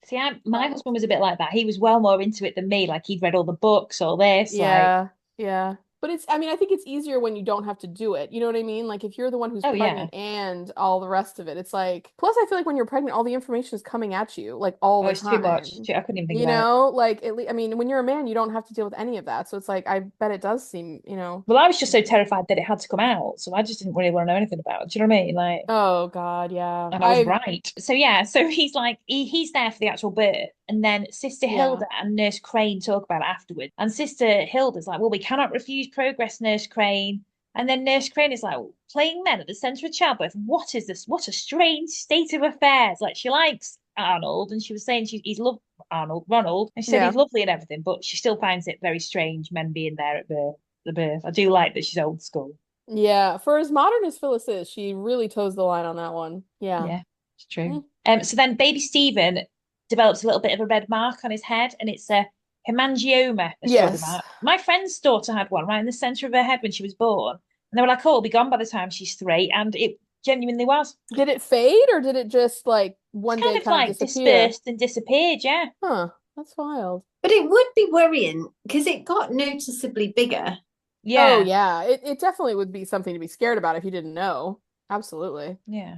See, my husband was a bit like that. He was well more into it than me. Like he'd read all the books, all this. Yeah, yeah. But I mean, I think it's easier when you don't have to do it. You know what I mean? Like if you're the one who's pregnant and all the rest of it, it's like, plus I feel like when you're pregnant, all the information is coming at you like all the it's time. too much. I couldn't even think You about know, like at least, I mean, when you're a man, you don't have to deal with any of that. So it's like, I bet it does seem, Well, I was just so terrified that it had to come out, so I just didn't really want to know anything about it. Do you know what I mean? Like, oh God, yeah. and I was right. So yeah, so he's like, he's there for the actual birth, and then Sister Hilda and Nurse Crane talk about it afterwards. And Sister Hilda's like, well, we cannot refuse progress, Nurse Crane. And then Nurse Crane is like, well, playing men at the centre of childbirth. What is this? What a strange state of affairs. Like she likes Arnold, and she was saying he's loved Ronald, and she said he's lovely and everything, but she still finds it very strange men being there at the birth. I do like that she's old school. Yeah, for as modern as Phyllis is, she really toes the line on that one. Yeah, it's true. So then baby Stephen develops a little bit of a red mark on his head, and it's a hemangioma. Yes. My friend's daughter had one right in the centre of her head when she was born, and they were like, "Oh, it'll be gone by the time she's 3," and it genuinely was. Did it fade, or did it just like one day kind of disappear? Dispersed and disappeared? Yeah. Huh. That's wild. But it would be worrying because it got noticeably bigger. Yeah. Oh yeah. It definitely would be something to be scared about if you didn't know. Absolutely. Yeah.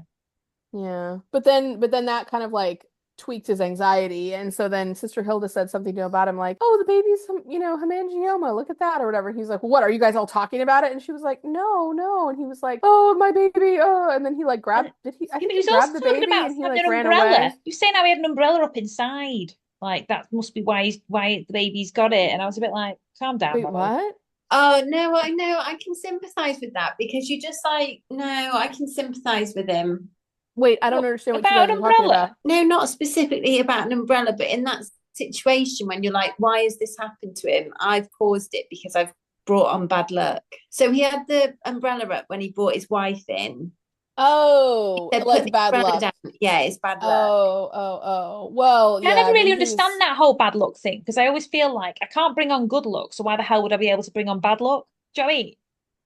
Yeah. But then that kind of like tweaked his anxiety. And so then Sister Hilda said something to him about him like, oh, the baby's, hemangioma. Look at that or whatever. And he's like, well, what, are you guys all talking about it? And she was like, no, no. And he was like, oh, my baby. Oh, and then he like grabbed, I think he grabbed the baby and he like ran away. You saying how he had an umbrella up inside. Like that must be why the baby's got it. And I was a bit like, calm down. Wait, what? Oh no, I know. I can sympathize with that because you just like, no, I can sympathize with him. Wait, I don't understand what you guys are talking about. No, not specifically about an umbrella, but in that situation when you're like, why has this happened to him? I've caused it because I've brought on bad luck. So he had the umbrella up when he brought his wife in. Oh, like bad luck. Down. Yeah, it's bad luck. Oh. Well, I never really understand that whole bad luck thing because I always feel like I can't bring on good luck, so why the hell would I be able to bring on bad luck? Do you know what I mean?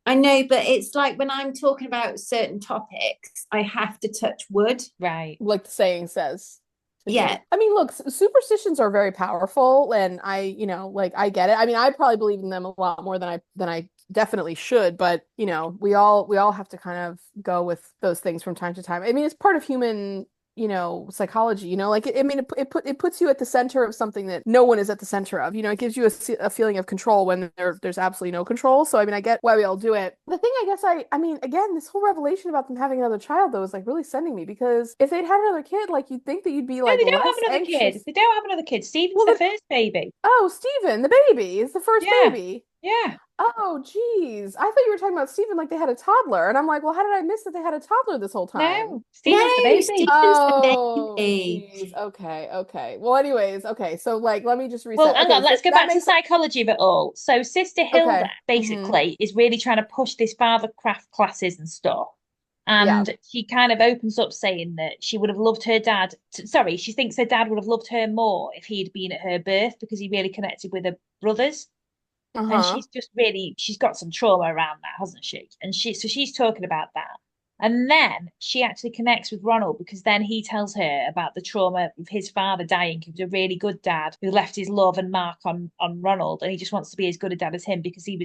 I know, but it's like when I'm talking about certain topics, I have to touch wood. Right. Like the saying says. Yeah. I mean, look, superstitions are very powerful and I get it. I mean, I probably believe in them a lot more than I definitely should, but we all have to kind of go with those things from time to time. I mean, it's part of human psychology, like it puts you at the center of something that no one is at the center of, it gives you a feeling of control when there's absolutely no control. So I mean, I get why we all do it. The thing I guess I mean, again, this whole revelation about them having another child though is like really sending me, because if they'd had another kid, like you'd think that you'd be like, no, they don't have another kid. They don't have another kid. Stephen's the first baby. Oh, Stephen, the baby is the first baby. Yeah. Oh, geez. I thought you were talking about Stephen like they had a toddler. And I'm like, well, how did I miss that they had a toddler this whole time? No, Stephen's the baby. Oh, geez. Okay. Well, anyways, okay. So, like, let me just reset. Well, hang on. Let's go back to the psychology of it all. So, Sister Hilda, basically, is really trying to push this fathercraft classes and stuff. And she kind of opens up saying that she would have loved her dad. She thinks her dad would have loved her more if he'd been at her birth because he really connected with her brothers. And she's got some trauma around that, hasn't she? And she's talking about that. And then she actually connects with Ronald because then he tells her about the trauma of his father dying. He was a really good dad who left his love and mark on Ronald, and he just wants to be as good a dad as him because he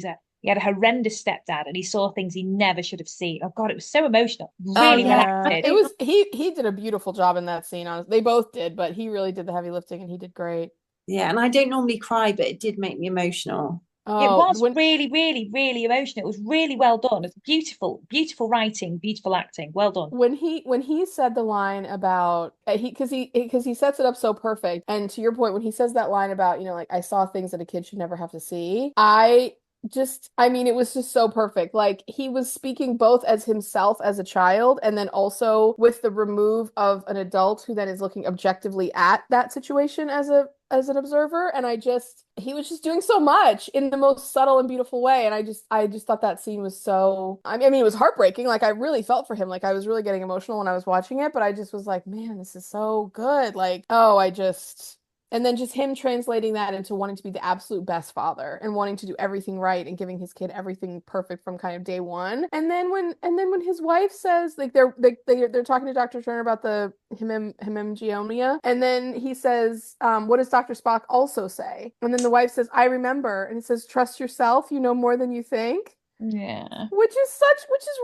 had a horrendous stepdad and he saw things he never should have seen. Oh God, it was so emotional. Really well acted. It was he did a beautiful job in that scene. Honestly, they both did, but he really did the heavy lifting and he did great. Yeah, and I don't normally cry, but it did make me emotional. It was really, really, really emotional. It was really well done. It's beautiful, beautiful writing, beautiful acting. Well done. When he said the line about because he sets it up so perfect. And to your point, when he says that line about like I saw things that a kid should never have to see, I I mean, it was just so perfect. Like he was speaking both as himself as a child and then also with the remove of an adult who then is looking objectively at that situation as an observer. And he was just doing so much in the most subtle and beautiful way. And I just thought that scene was so, I mean, it was heartbreaking. Like I really felt for him. Like I was really getting emotional when I was watching it, but I just was like, man, this is so good. Like, oh, and then just him translating that into wanting to be the absolute best father and wanting to do everything right and giving his kid everything perfect from kind of day one. And then when his wife says like they're talking to Dr. Turner about the hemangionia, and then he says, what does Dr. Spock also say? And then the wife says, I remember, and it says, trust yourself, you know more than you think. Yeah. Which is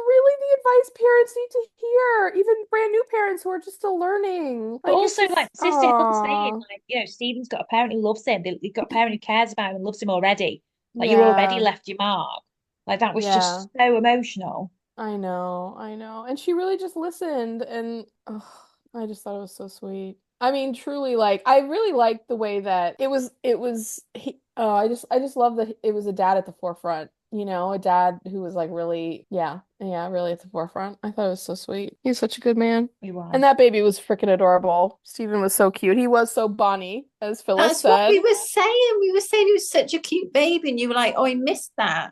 really the advice parents need to hear, even brand new parents who are just still learning. But Like, also, it's like just, Sister Hilda saying, aw. like, Stephen's got a parent who loves him. He's got a parent who cares about him and loves him already. Like, you're already Yeah, left your mark. Like, that was yeah, just so emotional. I know. And she really just listened, and I just thought it was so sweet. I mean, truly, like, I really liked the way that I just love that it was a dad at the forefront, a dad who was like really, yeah, really at the forefront. I thought it was so sweet. He's such a good man. He And was. that baby was freaking adorable. Stephen was so cute. He was so Bonnie, as Phyllis That's what we said. were saying. We were saying he was such a cute baby, and you were like, "Oh, I missed that."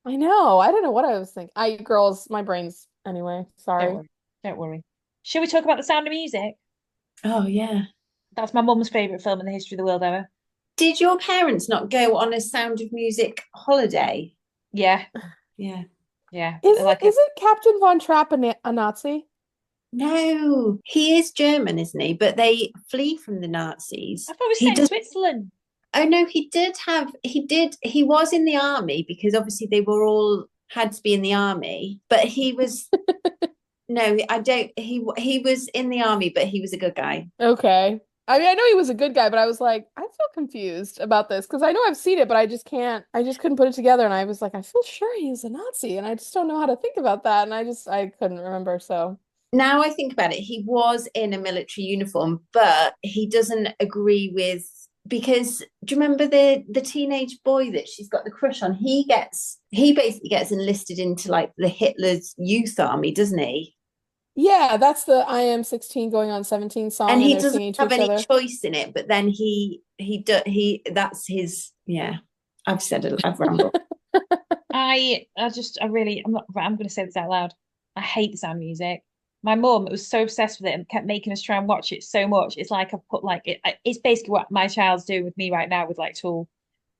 I know. I don't know what I was thinking. Girls, my brain's anyway. Don't Sorry. worry. Don't worry. Shall we talk about The Sound of Music? Oh yeah. That's my mum's favourite film in the history of the world ever. Did your parents not go on a Sound of Music holiday? Yeah, Yeah. yeah. Is it Like a, is it Captain Von Trapp a Nazi? No, he is German, isn't he? But they flee from the Nazis. I thought it was He set in does. Switzerland. Oh no, he was in the army because obviously they were all had to be in the army, but he was no, I don't he was in the army, but he was a good guy. Okay. I mean, I know he was a good guy, but I was like, I feel confused about this because I know I've seen it, but I just couldn't put it together. And I was like, I feel sure he's a Nazi, and I just don't know how to think about that. And I couldn't remember. So, Now I think about it, he was in a military uniform, but he doesn't agree with because do you remember the teenage boy that she's got the crush on? He basically gets enlisted into like the Hitler's youth army, doesn't he? yeah, that's the I Am 16 going on 17 And song, and he they're doesn't singing to have each any other. choice in it, but then he that's his yeah. I've said it, I've rambled. I'm not, right, I'm going to say this out loud. I hate The Sound of Music. My mum was so obsessed with it and kept making us try and watch it so much. It's like I've put like it's basically what my child's doing with me right now with like Tool.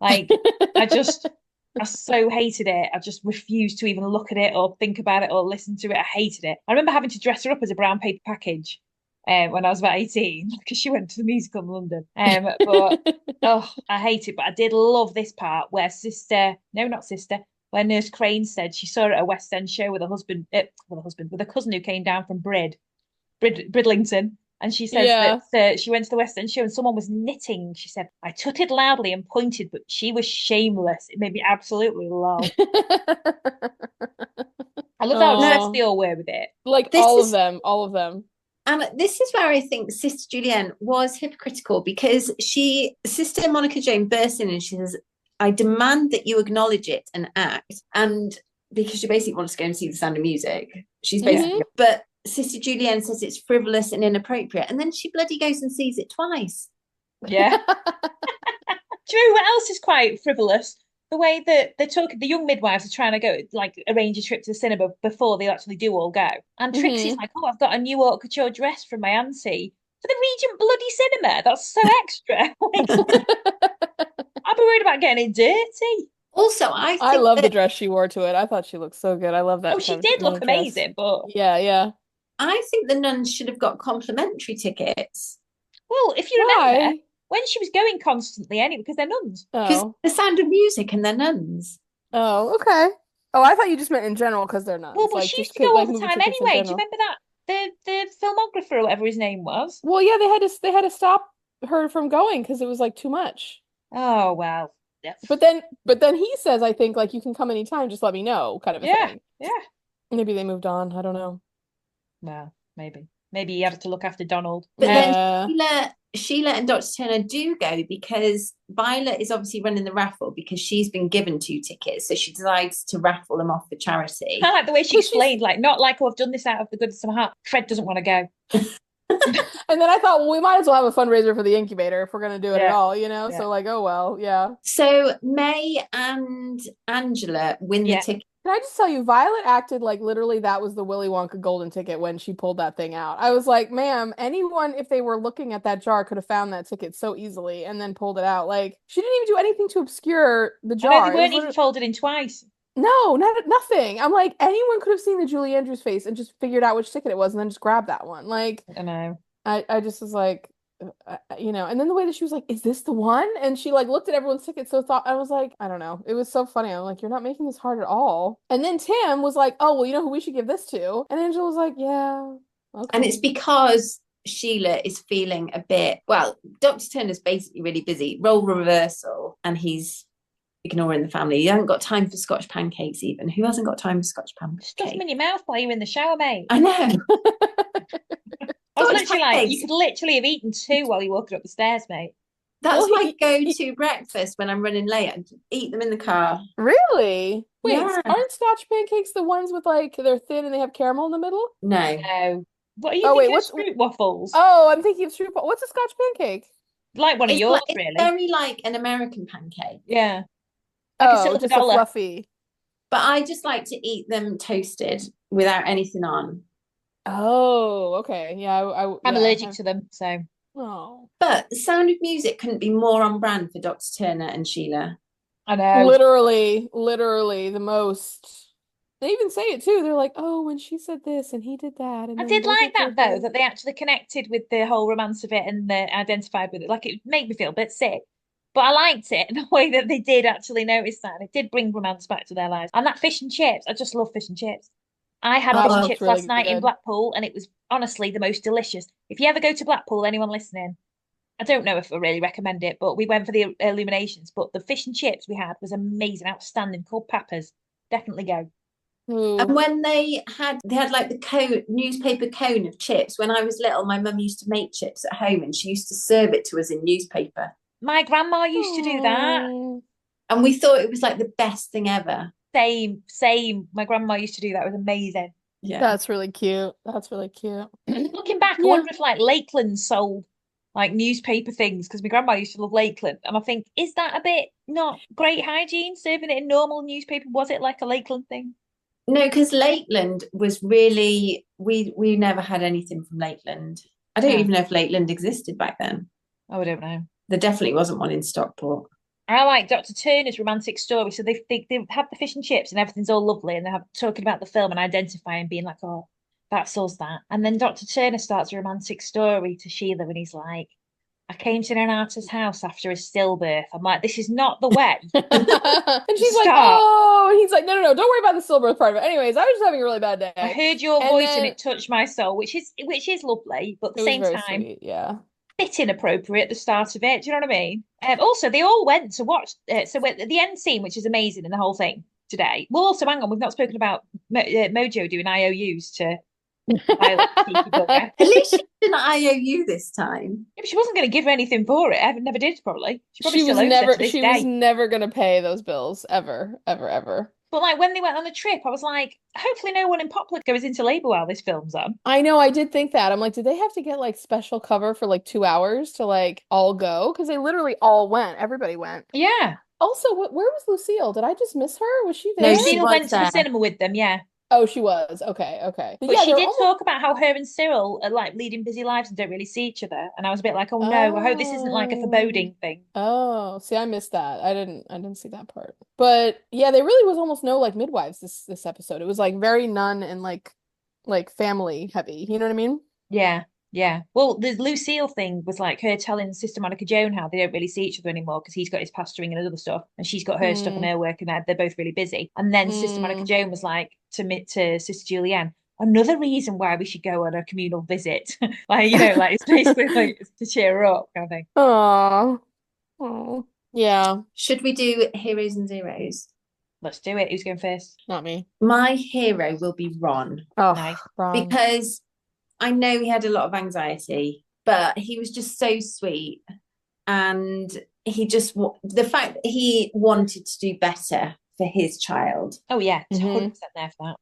Like I just I so hated it. I just refused to even look at it or think about it or listen to it. I hated it. I remember having to dress her up as a brown paper package when I was about 18 because she went to the musical in London. But oh, I hate it. But I did love this part where not sister, where Nurse Crane said she saw it at a West End show with with a cousin who came down from Bridlington. And she says that Yeah. she went to the West End show and someone was knitting. She said, I tutted loudly and pointed, but she was shameless. It made me absolutely lol. I love how No, obsessed Oh, they all were with it. like this is all of them. and this is where I think Sister Julienne was hypocritical because Sister Monica Jane bursts in and she says, I demand that you acknowledge it and act. And because she basically wants to go and see the Sound of Music, she's Hmm. basically, but Sister Julienne says it's frivolous and inappropriate. And then she bloody goes and sees it twice. Yeah. Do you know what else is quite frivolous? The way that the young midwives are trying to go, like, arrange a trip to the cinema before they actually do all go. And Trixie's Hmm. like, oh, I've got a new haute couture dress from my auntie for the Regent bloody cinema. That's so extra. Like, I'd be worried about getting it dirty. Also, I I think love the that dress she wore to it. I thought she looked so good. I love Oh, that she kind of did look mini dress. amazing, but Yeah, yeah. I think the nuns should have got complimentary tickets well, if you remember, Why? when she was going constantly anyway, because they're nuns. because Oh. the Sound of Music and they're nuns. Oh, okay. Oh, I thought you just meant in general because they're Well, nuns. but Like she just used to go all like the movie time tickets in anyway. Do you general. remember that? The filmographer or whatever his name was. Well, yeah, they had to stop her from going because it was like too much. Oh well. Yeah. But then he says, I think like you can come anytime, just let me know, kind of a Yeah, thing. yeah. Maybe they moved on. I don't know. Well, maybe. Maybe he had to look after Donald. But then Yeah. Sheila Sheila and Dr. Turner do go because Violet is obviously running the raffle because she's been given 2 tickets. So she decides to raffle them off for charity. I like the way she explained, like, not like, oh, I've done this out of the goodness of my heart. Fred doesn't want to go. And then I thought, well, we might as well have a fundraiser for the incubator if we're going to do it at all, you know? Yeah. So like, oh, well, yeah. So May and Angela win the ticket. Can I just tell you, Violet acted like literally that was the Willy Wonka golden ticket when she pulled that thing out. I was like, ma'am, anyone, if they were looking at that jar, could have found that ticket so easily and then pulled it out. Like, she didn't even do anything to obscure the jar. I know, they weren't even folded in twice. No, nothing. I'm like, anyone could have seen the Julie Andrews face and just figured out which ticket it was and then just grabbed that one. Like, I know. I just was like, you know, and then the way that she was like, is this the one? And she like looked at everyone's tickets, so thought, I was like, I don't know. It was so funny. I'm like, you're not making this hard at all. And then Tim was like, oh, well, you know who we should give this to? And Angela was like, yeah. Okay. And it's because Sheila is feeling a bit, well, Dr. Turner's basically really busy, role reversal, and he's ignoring the family. He hasn't got time for Scotch pancakes even. Who hasn't got time for Scotch pancakes? Stuff them in your mouth while you're in the shower, mate. I know. I was literally like, you could literally have eaten 2 while you're walking up the stairs, mate. That's my go-to breakfast when I'm running late. I eat them in the car. Really? Wait, Yeah. aren't Scotch pancakes the ones with like, they're thin and they have caramel in the middle? No. What are you thinking of fruit waffles? Oh, I'm thinking of fruit waffles. What's a Scotch pancake? Like one of yours, really. It's very like an American pancake. Yeah. Like a silver just dollar. a fluffy. But I just like to eat them toasted without anything on. Oh, okay. Yeah, I'm allergic to them, so. Oh. But The Sound of Music couldn't be more on brand for Dr. Turner and Sheila. I know. Literally the most. They even say it too. They're like, oh, when she said this and he did that. And I did like that though, that they actually connected with the whole romance of it and identified with it. Like, it made me feel a bit sick. But I liked it in a way that they did actually notice that. It did bring romance back to their lives. And that fish and chips, I just love fish and chips. I had fish and chips last night in Blackpool, and it was honestly the most delicious. If you ever go to Blackpool, anyone listening, I don't know if I really recommend it, but we went for the illuminations. But the fish and chips we had was amazing, outstanding, called Papa's. Definitely go. And when they had like the newspaper cone of chips. When I was little, my mum used to make chips at home, and she used to serve it to us in newspaper. My grandma used to do that. And we thought it was like the best thing ever. Same. My grandma used to do that. It was amazing. Yeah. That's really cute. Looking back, I wonder if like Lakeland sold like newspaper things, because my grandma used to love Lakeland. And I think, is that a bit not great hygiene, serving it in normal newspaper? Was it like a Lakeland thing? No, because Lakeland was really, we never had anything from Lakeland. I don't even know if Lakeland existed back then. Oh, I don't know. There definitely wasn't one in Stockport. I like Dr. Turner's romantic story. So they have the fish and chips and everything's all lovely, and they're talking about the film and identifying, being like, oh, that's us, that. And then Dr. Turner starts a romantic story to Sheila, and he's like, I came to Renata's house after a stillbirth. I'm like, this is not the way. And she's like, oh, and he's like, no, don't worry about the stillbirth part of it. Anyways, I was just having a really bad day. I heard your voice and it touched my soul, which is lovely, but at the same time, sweet, yeah, bit inappropriate at the start of it. Do you know what I mean? Also, they all went to watch. So at the end scene, which is amazing in the whole thing today. Well, also, hang on, we've not spoken about Mojo doing IOUs to At least she didn't IOU this time. Yeah, but she wasn't going to give her anything for it. Ever, never did, probably. She was never going to pay those bills ever. But like when they went on the trip, I was like, hopefully no one in Poplar goes into labor while this film's on. I know, I did think that. I'm like, did they have to get like special cover for like 2 hours to like all go? Because they literally all went. Everybody went. Yeah. Also, where was Lucille? Did I just miss her? Was she there? No, Lucille went to the cinema with them, yeah. Oh, she was. Okay. But yeah, she did talk about how her and Cyril are like leading busy lives and don't really see each other. And I was a bit like, oh no, I hope this isn't like a foreboding thing. Oh, see, I missed that. I didn't see that part. But yeah, there really was almost no like midwives this episode. It was like very nun and like family heavy. You know what I mean? Yeah. Well, the Lucille thing was like her telling Sister Monica Joan how they don't really see each other anymore because he's got his pastoring and other stuff, and she's got her stuff and her work, and they're both really busy. And then Sister Monica Joan was like to Sister Julienne, another reason why we should go on a communal visit. Like, you know, like it's basically like to cheer her up kind of thing. Oh, yeah. Should we do heroes and zeros? Let's do it. Who's going first? Not me. My hero will be Ron. Oh, nice. Ron. Because I know he had a lot of anxiety, but he was just so sweet. And the fact that he wanted to do better for his child. Oh, yeah, 100% there for that.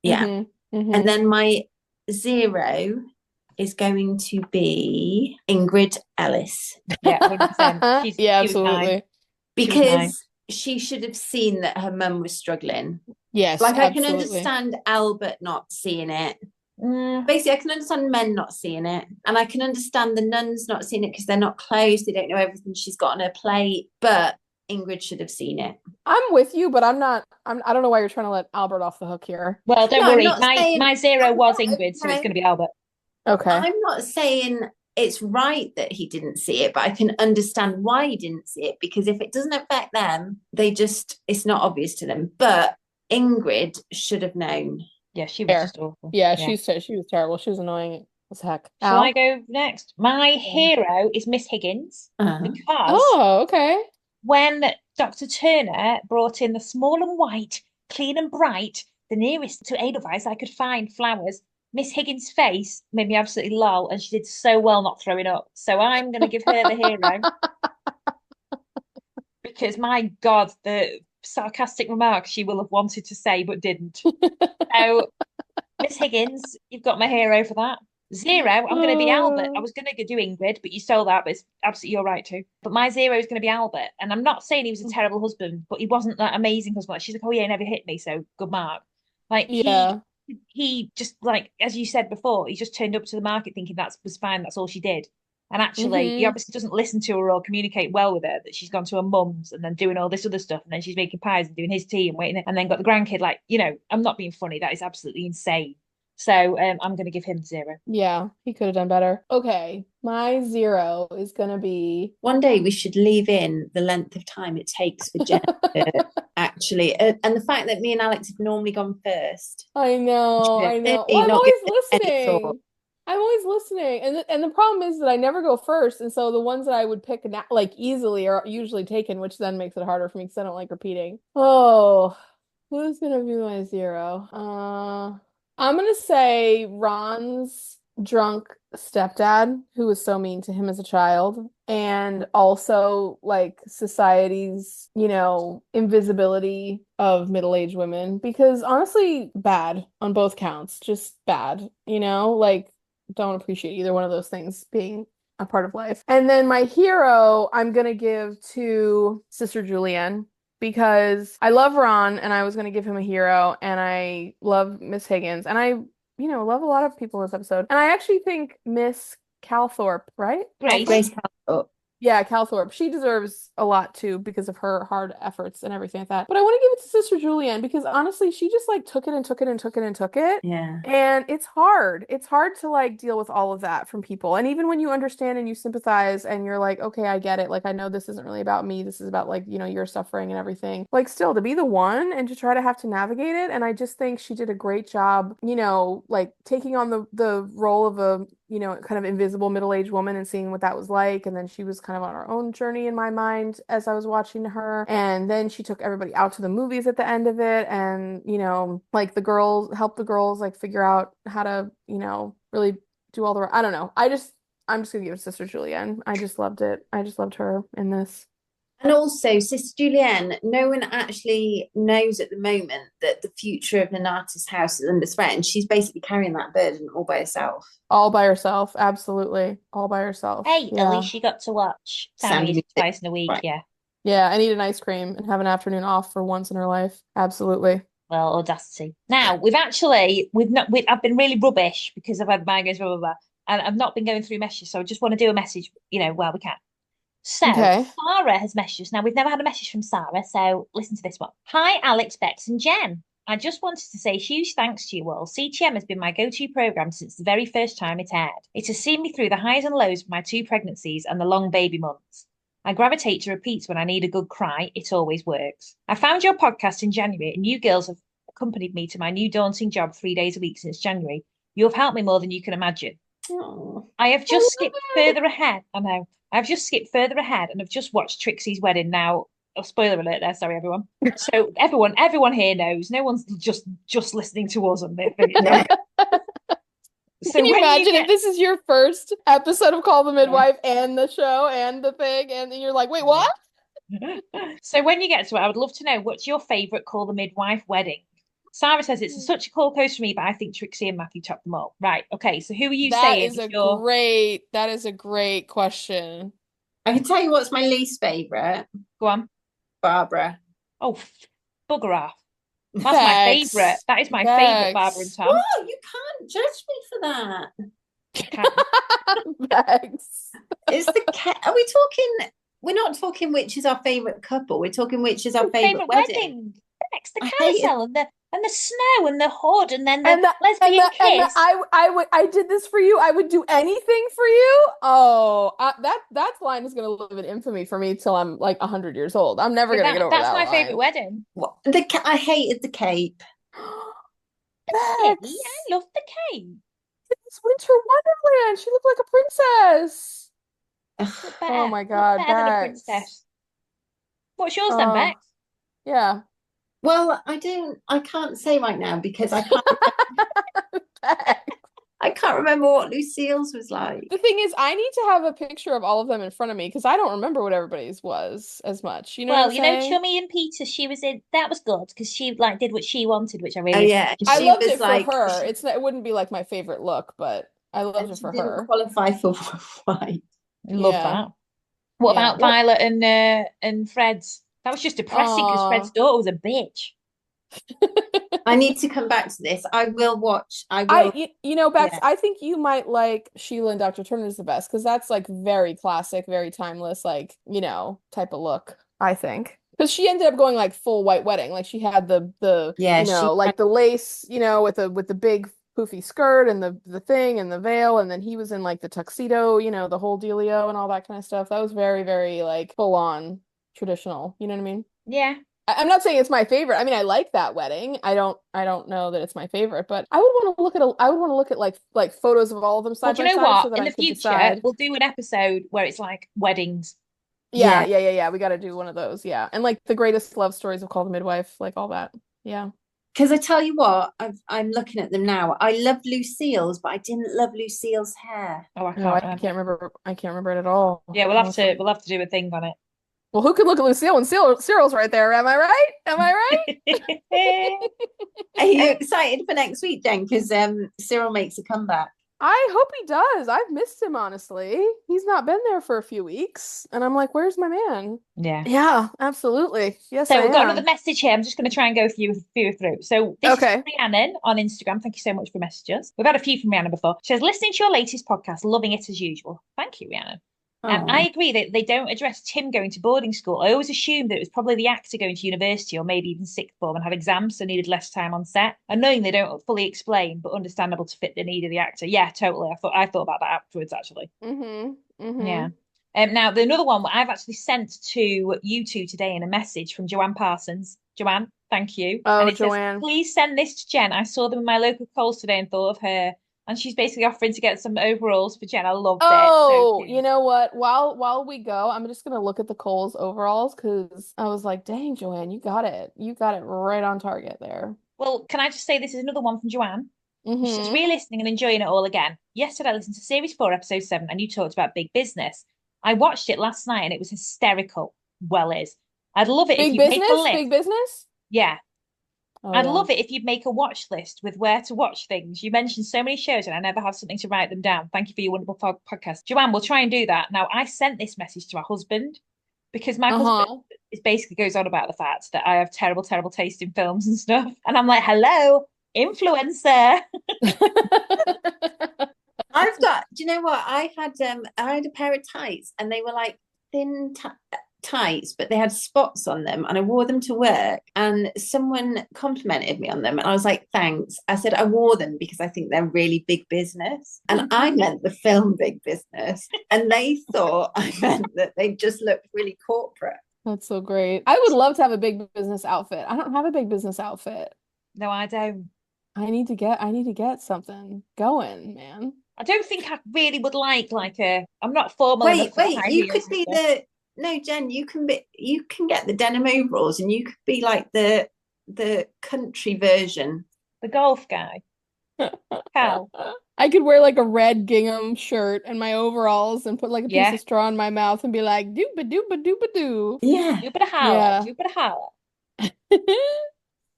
Yeah. And then my 0 is going to be Ingrid Ellis. Yeah, 100%. Yeah, absolutely. Because she should have seen that her mum was struggling. Yes, like absolutely. I can understand Albert not seeing it. Basically, I can understand men not seeing it, and I can understand the nuns not seeing it because they're not close. They don't know everything she's got on her plate. But Ingrid should have seen it. I'm with you, but I'm not. I don't know why you're trying to let Albert off the hook here. Well, don't worry. My 0 was Ingrid, so it's going to be Albert. Okay. I'm not saying it's right that he didn't see it, but I can understand why he didn't see it, because if it doesn't affect them, it's not obvious to them. But Ingrid should have known. Yeah, she was just awful. Yeah, she was terrible. She was annoying as heck. Shall I go next? My hero is Miss Higgins, because okay. When Dr. Turner brought in the small and white, clean and bright, the nearest to Edelweiss I could find flowers, Miss Higgins' face made me absolutely lol, and she did so well not throwing up. So I'm going to give her the hero. Because, my God, the sarcastic remarks she will have wanted to say but didn't. So, Miss Higgins, you've got my hero for that. 0, I'm going to be Albert. I was going to do Ingrid, but you stole that, but it's absolutely your right to. But my 0 is going to be Albert. And I'm not saying he was a terrible husband, but he wasn't that amazing husband. She's like, oh yeah, he never hit me, so good mark. Like, he just, like, as you said before, he just turned up to the market thinking that was fine, that's all she did. And actually, he obviously doesn't listen to her or communicate well with her, that she's gone to her mum's and then doing all this other stuff, and then she's making pies and doing his tea and waiting, and then got the grandkid. Like, I'm not being funny. That is absolutely insane. So I'm going to give him 0. Yeah, he could have done better. Okay, my 0 is going to be... One day we should leave in the length of time it takes for Jenn actually. And the fact that me and Alex have normally gone first. I know. Well, I'm always listening. And the problem is that I never go first. And so the ones that I would pick like easily are usually taken, which then makes it harder for me because I don't like repeating. Oh, who's going to be my 0? I'm going to say Ron's drunk stepdad, who was so mean to him as a child, and also like society's, invisibility of middle-aged women, because honestly, bad on both counts, just bad, like don't appreciate either one of those things being a part of life. And then my hero, I'm going to give to Sister Julienne, because I love Ron and I was going to give him a hero, and I love Miss Higgins, and I, love a lot of people in this episode. And I actually think Miss Calthorpe, right? Grace Cowper. Yeah, Calthorpe. She deserves a lot too because of her hard efforts and everything like that. But I want to give it to Sister Julienne because honestly, she just like took it and took it and took it and took it. Yeah. And it's hard. It's hard to like deal with all of that from people. And even when you understand and you sympathize and you're like, okay, I get it. Like, I know this isn't really about me. This is about like, your suffering and everything. Like, still to be the one and to try to have to navigate it. And I just think she did a great job, like taking on the role of a kind of invisible middle-aged woman and seeing what that was like. And then she was kind of on her own journey in my mind as I was watching her. And then she took everybody out to the movies at the end of it. And, like helped the girls like figure out how to, really do all the, I don't know. I'm just going to give it to Sister Julienne. I just loved it. I just loved her in this. And also, Sister Julienne, no one actually knows at the moment that the future of Nonnatus house is under threat, and she's basically carrying that burden all by herself. All by herself, absolutely. All by herself. Hey, at least she got to watch Sammy twice in a week, right. Yeah, and eat an ice cream and have an afternoon off for once in her life. Absolutely. Well, audacity. Now, I've been really rubbish because I've had migraines, blah, blah, blah, and I've not been going through messages, so I just want to do a message, while we can. So, Sarah has messaged us. Now, we've never had a message from Sarah, so listen to this one. Hi, Alex, Bex, and Jen. I just wanted to say huge thanks to you all. CTM has been my go-to programme since the very first time it aired. It has seen me through the highs and lows of my 2 pregnancies and the long baby months. I gravitate to repeats when I need a good cry. It always works. I found your podcast in January, and you girls have accompanied me to my new daunting job 3 days a week since January. You have helped me more than you can imagine. Oh, I have just skipped further ahead. I know. I've just skipped further ahead and have just watched Trixie's wedding now. Oh, spoiler alert there, sorry everyone. So everyone here knows. No one's just listening to us on this. So Can you when imagine get... if this is your first episode of Call the Midwife and the show and the thing, and you're like, wait, what? So when you get to it, I would love to know what's your favourite Call the Midwife wedding? Sarah says it's such a cool coaster for me, but I think Trixie and Matthew top them all. Right. Okay. So who are you saying is your... That is a great question. I can tell you what's my least favourite. Go on. Barbara. Oh, bugger off. That's Bex. my favourite. That is my favourite Barbara and Tom. Oh, you can't judge me for that. Bex. It's the Are we talking? We're not talking which is our favourite couple. We're talking which is our favourite wedding. Bex, the carousel and the snow and the hood and then the lesbian kiss. I did this for you. I would do anything for you. Oh, that line is gonna live in infamy for me till I'm like 100 years old. I'm never gonna get over that. That's my line. favourite wedding. What? I hated the cape. Bex. Yeah, I love the cape. It's Winter Wonderland. She looked like a princess. Better, oh my God, better than a princess. What's yours then, Bex? Yeah. Well, I can't say right now because I can't I can't remember what Lucille's was like. The thing is, I need to have a picture of all of them in front of me because I don't remember what everybody's was as much. You know what I'm saying? Chummy and Peter, she was in, that was good because she like did what she wanted, which I really... Oh yeah. I loved it for her. It wouldn't be like my favorite look, but I loved it for her. Didn't qualify for white. Love that. What about Violet and Fred's? That was just depressing because Fred's daughter was a bitch. I need to come back to this. I will watch. Bex, I think you might like Sheila and Dr. Turner's the best because that's like very classic, very timeless, like, type of look, I think. Because she ended up going like full white wedding. Like she had the the lace, with the big poofy skirt and the thing and the veil, and then he was in like the tuxedo, the whole dealio and all that kind of stuff. That was very, very like full on traditional. You know what I mean? Yeah. I'm not saying it's my favorite. I mean, I like that wedding. I don't know that it's my favorite, but I would want to look at like photos of all of them side by side. What? So that in the future, we'll do an episode where it's like weddings. Yeah. We got to do one of those. Yeah, and like the greatest love stories of Call the Midwife, like all that. Yeah. Because I tell you what, I'm looking at them now. I love Lucille's, but I didn't love Lucille's hair. Oh, I can't remember. I can't remember it at all. Yeah, we'll have to do a thing on it. Well, who could look at Lucille when Cyril's right there? Am I right? Are you excited for next week, Jen? Because Cyril makes a comeback. I hope he does. I've missed him, honestly. He's not been there for a few weeks. And I'm like, where's my man? Yeah. Yeah, absolutely. Yes, so we've got another message here. I'm just going to try and go through. So this is from Rhiannon on Instagram. Thank you so much for messages. We've had a few from Rhiannon before. She says, listening to your latest podcast, loving it as usual. Thank you, Rhiannon. I agree that they don't address Tim going to boarding school. I always assumed that it was probably the actor going to university or maybe even sixth form and had exams, so needed less time on set. And knowing they don't fully explain, but understandable to fit the need of the actor. Yeah, totally. I thought about that afterwards, actually. Yeah. Now, the another one I've actually sent to you two today in a message from Joanne Parsons. Joanne, thank you. Oh, Joanne. Says, please send this to Jen. I saw them in my local Coles today and thought of her. And she's basically offering to get some overalls for Jen. I loved it. Oh, you know what? While we go, I'm just gonna look at the Coles overalls because I was like, dang, Joanne, you got it. You got it right on target there. Well, can I just say this is another one from Joanne? She's re-listening and enjoying it all again. Yesterday I listened to Series 4, Episode 7, and you talked about big business. I watched it last night and it was hysterical. Well is. I'd love it if you make a list. Big business? Yeah. I'd love it if you'd make a watch list with where to watch things. You mentioned so many shows and I never have something to write them down. Thank you for your wonderful podcast. Joanne, we'll try and do that. Now, I sent this message to my husband because my husband basically goes on about the fact that I have terrible, terrible taste in films and stuff. And I'm like, hello, influencer. Do you know what? I had a pair of tights and they were like thin tights, but they had spots on them and I wore them to work and someone complimented me on them and I was like, thanks. I said I wore them because I think they're really big business and I meant the film Big Business and they thought I meant that they just looked really corporate. That's so great. I would love to have a big business outfit. I don't have a big business outfit. No, I don't. I need to get something going, man. I don't think I really would like I'm not formal. Wait, you could be No, Jen, you can get the denim overalls and you could be like the country version. The golf guy. Cal. I could wear like a red gingham shirt and my overalls and put like a piece Yeah. of straw in my mouth and be like dooba dooba dooba doo. Yeah. Do a bit of holler. Yeah. Do a bit of holler.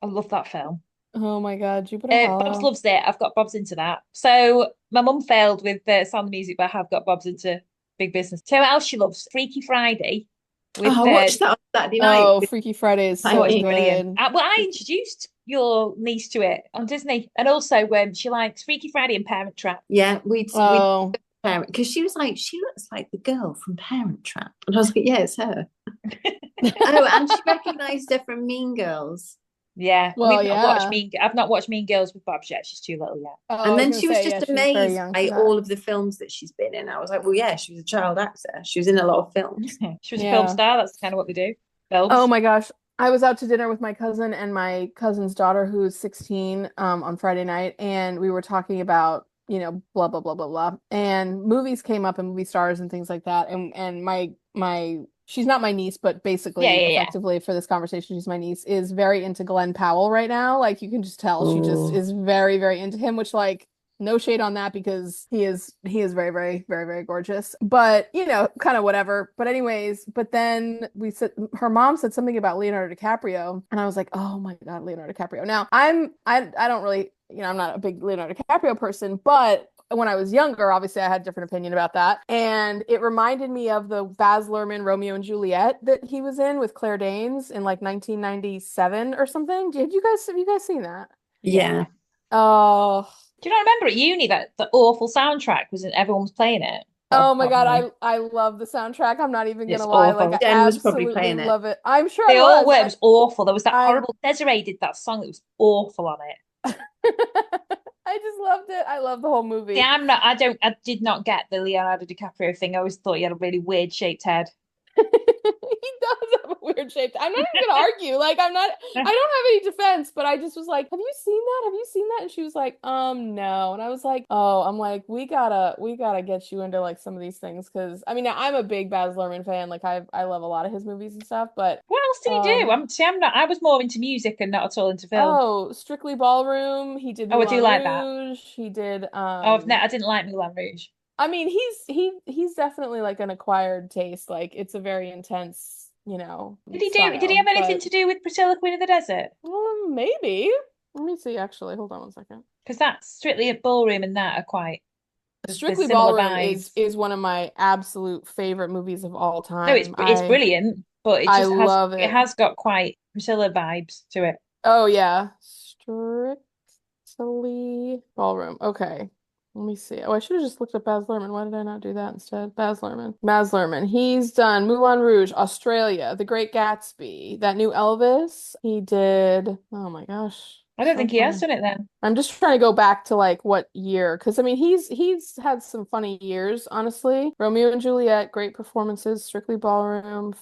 I love that film. Oh my God, Jupiter Bob's Hollow. loves it. I've got Bob's into that. So my mum failed with Sound of Music, but I have got Bob's into Big Business. So what else she loves? Freaky Friday with Oh, I watched that on Saturday night. Oh, Freaky Friday is I so watched brilliant. good. Well, I introduced your niece to it on Disney, and also she likes Freaky Friday and Parent Trap. Yeah, we'd Oh, Parent because she was like, she looks like the girl from Parent Trap. And I was like, yeah, it's her. Oh, and she recognized her from Mean Girls. Yeah, well, we've not watched yeah. I've not watched Mean Girls with Bob yet. She's too little yet. Oh, I And was then gonna she was say, just yeah, she's very amazed young by for that. all of the films that she's been in. I was like, well, yeah, she was a child actor. She was in a lot of films. She was a film Yeah. star. That's kind of what they do. Films. Oh my gosh. I was out to dinner with my cousin and my cousin's daughter, who's 16, on Friday night, and we were talking about, blah blah blah blah blah. And movies came up and movie stars and things like that. And my she's not my niece, but Yeah, basically yeah, yeah. effectively for this conversation, she's my niece, is very into Glenn Powell right now. Like you can just tell she just Ooh. is very, very into him, which like no shade on that because he is very, very, very, very gorgeous. But kind of whatever. But anyways, but then her mom said something about Leonardo DiCaprio, and I was like, oh my God, Leonardo DiCaprio. Now I don't really, I'm not a big Leonardo DiCaprio person, but when I was younger, obviously I had a different opinion about that. And it reminded me of the Baz Luhrmann Romeo and Juliet that he was in with Claire Danes in like 1997 or something. Have you guys seen that? Yeah. Oh. Do you not remember at uni that the awful soundtrack was everyone was playing it? Oh my Can't God, remember. I love the soundtrack. I'm not even It's gonna lie. Like awful. I Jenn was probably absolutely playing it. love it. I'm sure They I all was. were. It was awful. There was that I horrible Desiree did that song that was awful on it. I just loved it. I love the whole movie. See, I did not get the Leonardo DiCaprio thing. I always thought he had a really weird shaped head. He does have a weird shape. I'm not even gonna argue. Like I don't have any defense, but I just was like, have you seen that? Have you seen that? And she was like, no. And I was like, oh, I'm like, we gotta get you into like some of these things because I mean I'm a big Baz Luhrmann fan. Like I love a lot of his movies and stuff, but What else did he do? I'm not. I was more into music and not at all into film. oh, Strictly Ballroom. He did Oh, I do Moulin like that. Rouge. He did Oh, no, I didn't like Moulin Rouge. I mean, he's definitely like an acquired taste. Like it's a very intense, Did he style. have anything But to do with Priscilla, Queen of the Desert? maybe. Let me see. Actually, hold on one second. Because that's Strictly a Ballroom and that are quite Strictly there's similar Ballroom vibes. is one of my absolute favorite movies of all No, it's time. brilliant, but I love it it. has got quite Priscilla vibes to it. Oh yeah, Strictly Ballroom. Okay. Let me see. Oh, I should have just looked up Baz Luhrmann. Why did I not do that instead? Baz Luhrmann. Baz Luhrmann. He's done Moulin Rouge, Australia, The Great Gatsby, that new Elvis. He did. Oh my gosh. I don't So think he has funny. done it then. I'm just trying to go back to like what year, because I mean he's had some funny years, honestly. Romeo and Juliet, great performances. Strictly Ballroom.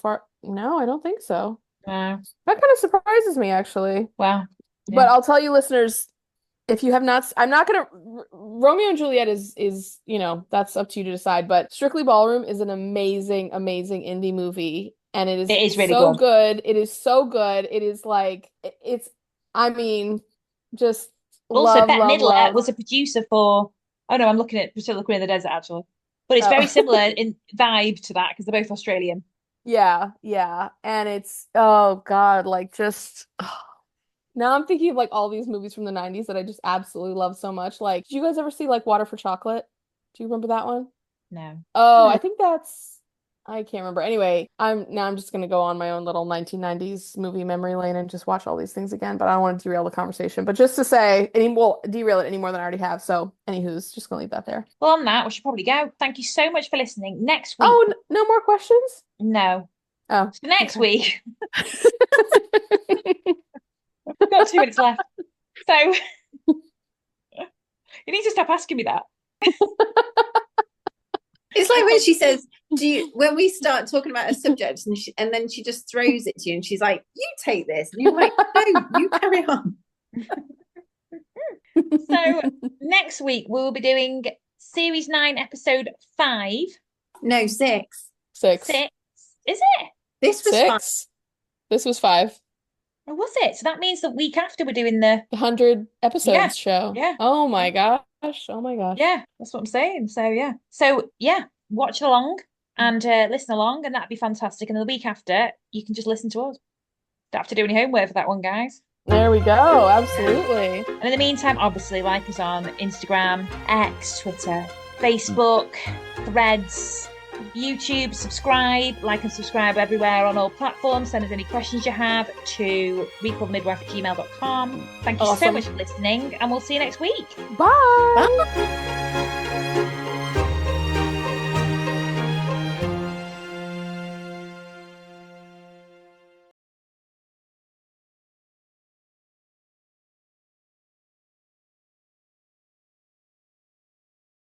No, I don't think so. No. That kind of surprises me, actually. Well, But yeah. I'll tell you, listeners, if you have not, I'm not gonna. Romeo and Juliet is that's up to you to decide. But Strictly Ballroom is an amazing, amazing indie movie, and it is It is really so good. good. It is so good. It is like it's. I mean, just Also, love, Bette love, Midler love. was a producer for. Oh no, I'm looking at Priscilla, Queen of the Desert actually, but it's very Oh. similar in vibe to that because they're both Australian. Yeah, yeah, and it's oh God, like just. Now I'm thinking of like all these movies from the 90s that I just absolutely love so much. Like, did you guys ever see like Water for Chocolate? Do you remember that one? No. Oh, No. I think I can't remember. Anyway, I'm just gonna go on my own little 1990s movie memory lane and just watch all these things again, but I don't want to derail the conversation. But just to say, well, derail it any more than I already have. So, anywho's just gonna leave that there. Well, on that, we should probably go. Thank you so much for listening. Next week, Oh, no more questions? no. Oh, So next okay. week, we've got 2 minutes left. So you need to stop asking me that. It's like when she says, when we start talking about a subject and then she just throws it to you and she's like, you take this. And you're like, no, you carry on. So next week we will be doing series 9, episode 5. No, 6. 6. 6. Is it? This was 6. This was 5. Or was it? So that means the week after we're doing the 100 episodes show. Yeah. Oh my gosh. Oh my gosh. Yeah, that's what I'm saying. So yeah. So yeah, watch along and listen along, and that'd be fantastic. And the week after, you can just listen to us. Don't have to do any homework for that one, guys. There we go. Absolutely. And in the meantime, obviously, like us on Instagram, X, Twitter, Facebook, Threads, YouTube. Subscribe, like and subscribe everywhere on all platforms. Send us any questions you have to recallthemidwife@gmail.com. Thank you so much for listening, and we'll see you next week. Bye. Bye.